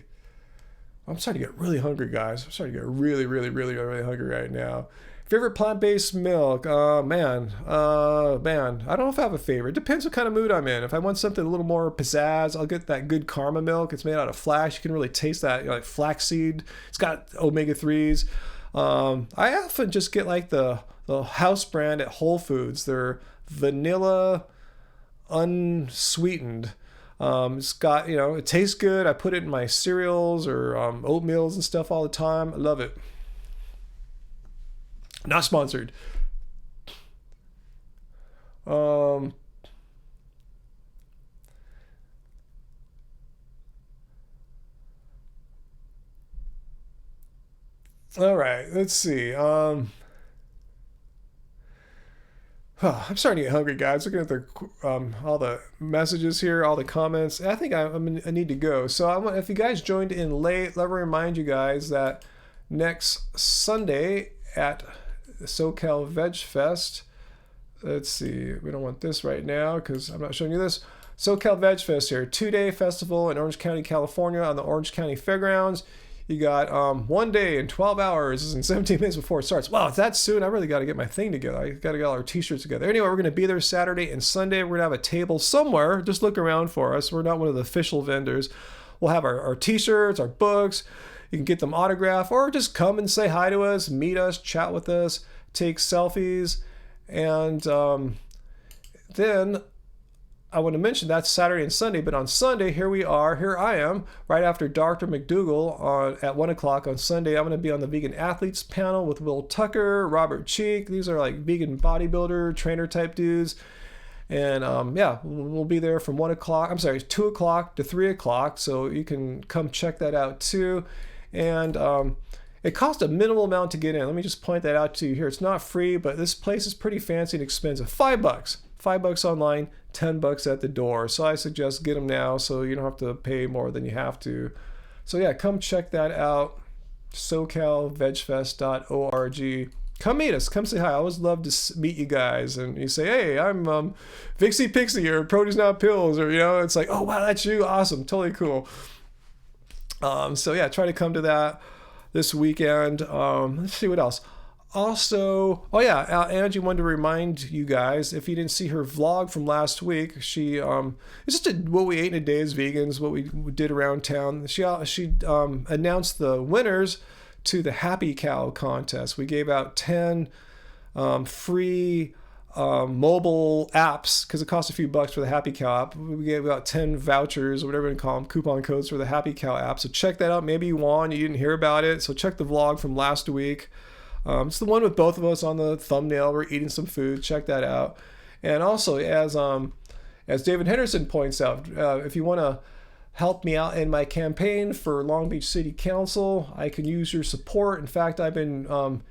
I'm starting to get really hungry, guys. I'm starting to get really, really, really, really hungry right now. Favorite plant-based milk? Man, I don't know if I have a favorite. It depends what kind of mood I'm in. If I want something a little more pizzazz, I'll get that good Karma milk. It's made out of flax. You can really taste that, like flaxseed. It's got omega-3s. I often just get like the house brand at Whole Foods. They're vanilla unsweetened. It's got, it tastes good. I put it in my cereals or oatmeals and stuff all the time. I love it. Not sponsored. All right, let's see. I'm starting to get hungry, guys. Looking at the all the messages here, all the comments. I think I need to go. So if you guys joined in late, let me remind you guys that next Sunday at SoCal Veg Fest. Let's see. We don't want this right now because I'm not showing you this. SoCal Veg Fest here, 2-day festival in Orange County, California, on the Orange County Fairgrounds. You got 1 day and 12 hours and 17 minutes before it starts. Wow, it's that soon. I really got to get my thing together. I got to get all our t-shirts together. Anyway, we're going to be there Saturday and Sunday. We're going to have a table somewhere. Just look around for us. We're not one of the official vendors. We'll have our t-shirts, our books. You can get them autographed, or just come and say hi to us, meet us, chat with us, take selfies. And then I want to mention that's Saturday and Sunday, but on Sunday, here I am, right after Dr. McDougall at 1 o'clock on Sunday. I'm going to be on the Vegan Athletes panel with Will Tucker, Robert Cheek. These are like vegan bodybuilder, trainer type dudes. And we'll be there from 2 o'clock to 3 o'clock. So you can come check that out too. And it costs a minimal amount to get in. Let me just point that out to you here. It's not free, but this place is pretty fancy and expensive. $5 online, $10 at the door. So I suggest get them now so you don't have to pay more than you have to. So yeah, come check that out. SoCalVegFest.org. Come meet us. Come say hi. I always love to meet you guys. And you say, hey, I'm Vixie Pixie or Produce Not Pills, or it's like, oh wow, that's you. Awesome, totally cool. So yeah, try to come to that this weekend. Let's see what else. also, oh yeah, Angie wanted to remind you guys, if you didn't see her vlog from last week, she it's just what we ate in a day as vegans, what we did around town. She announced the winners to the Happy Cow contest. We gave out 10 free mobile apps, because it costs a few bucks for the Happy Cow app. We gave out 10 vouchers or whatever you call them, coupon codes for the Happy Cow app. So check that out. Maybe you won, you didn't hear about it. So check the vlog from last week. It's the one with both of us on the thumbnail. We're eating some food. Check that out. And also, as David Henderson points out, if you want to help me out in my campaign for Long Beach City Council, I can use your support. In fact, I've been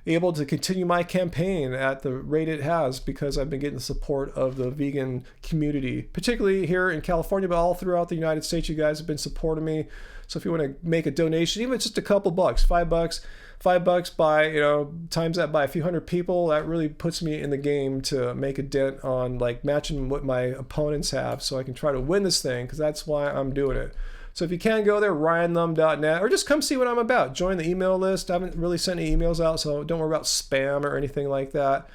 able to continue my campaign at the rate it has because I've been getting the support of the vegan community, particularly here in California, but all throughout the United States. You guys have been supporting me. So if you want to make a donation, even if it's just a couple bucks, $5 by, times that by a few hundred people, that really puts me in the game to make a dent on like matching what my opponents have, so I can try to win this thing, because that's why I'm doing it. So if you can, go there, ryanlum.net, or just come see what I'm about. Join the email list. I haven't really sent any emails out, so don't worry about spam or anything like that.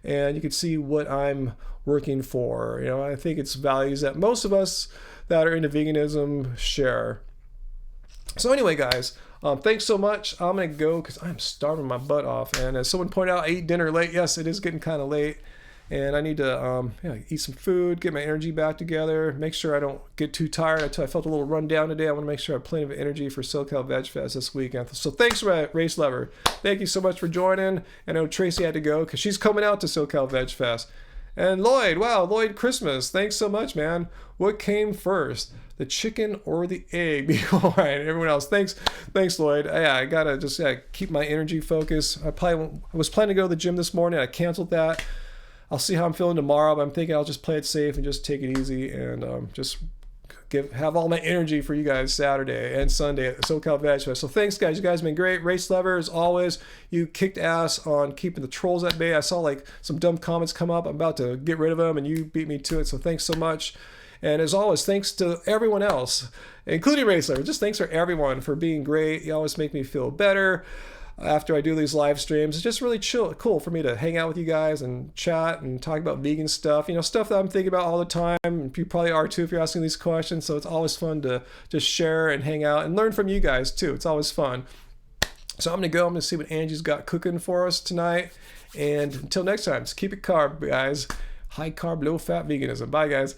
And you can see what I'm working for. I think it's values that most of us that are into veganism share. So anyway, guys, thanks so much. I'm going to go because I'm starving my butt off. And as someone pointed out, I ate dinner late. Yes, it is getting kind of late. And I need to eat some food, get my energy back together, make sure I don't get too tired. I felt a little run down today. I want to make sure I have plenty of energy for SoCal Veg Fest this weekend. So thanks, Race Lover. Thank you so much for joining. I know Tracy had to go because she's coming out to SoCal Veg Fest. And Lloyd, wow, Lloyd Christmas, thanks so much, man. What came first, the chicken or the egg? All right, everyone else, thanks, Lloyd. I gotta just keep my energy focused. I was planning to go to the gym this morning. I canceled that. I'll see how I'm feeling tomorrow, but I'm thinking I'll just play it safe and just take it easy and just have all my energy for you guys Saturday and Sunday at the SoCal Veg Fest. So thanks, guys. You guys have been great. Race Lover, as always, you kicked ass on keeping the trolls at bay. I saw like some dumb comments come up. I'm about to get rid of them, and you beat me to it. So thanks so much. And as always, thanks to everyone else, including Race Lover. Just thanks for everyone for being great. You always make me feel better after I do these live streams. It's just really cool for me to hang out with you guys and chat and talk about vegan stuff, stuff that I'm thinking about all the time. You probably are too if you're asking these questions. So it's always fun to just share and hang out and learn from you guys too. It's always fun. So I'm going to see what Angie's got cooking for us tonight. And until next time, just keep it carb, guys. High carb, low fat veganism. Bye, guys.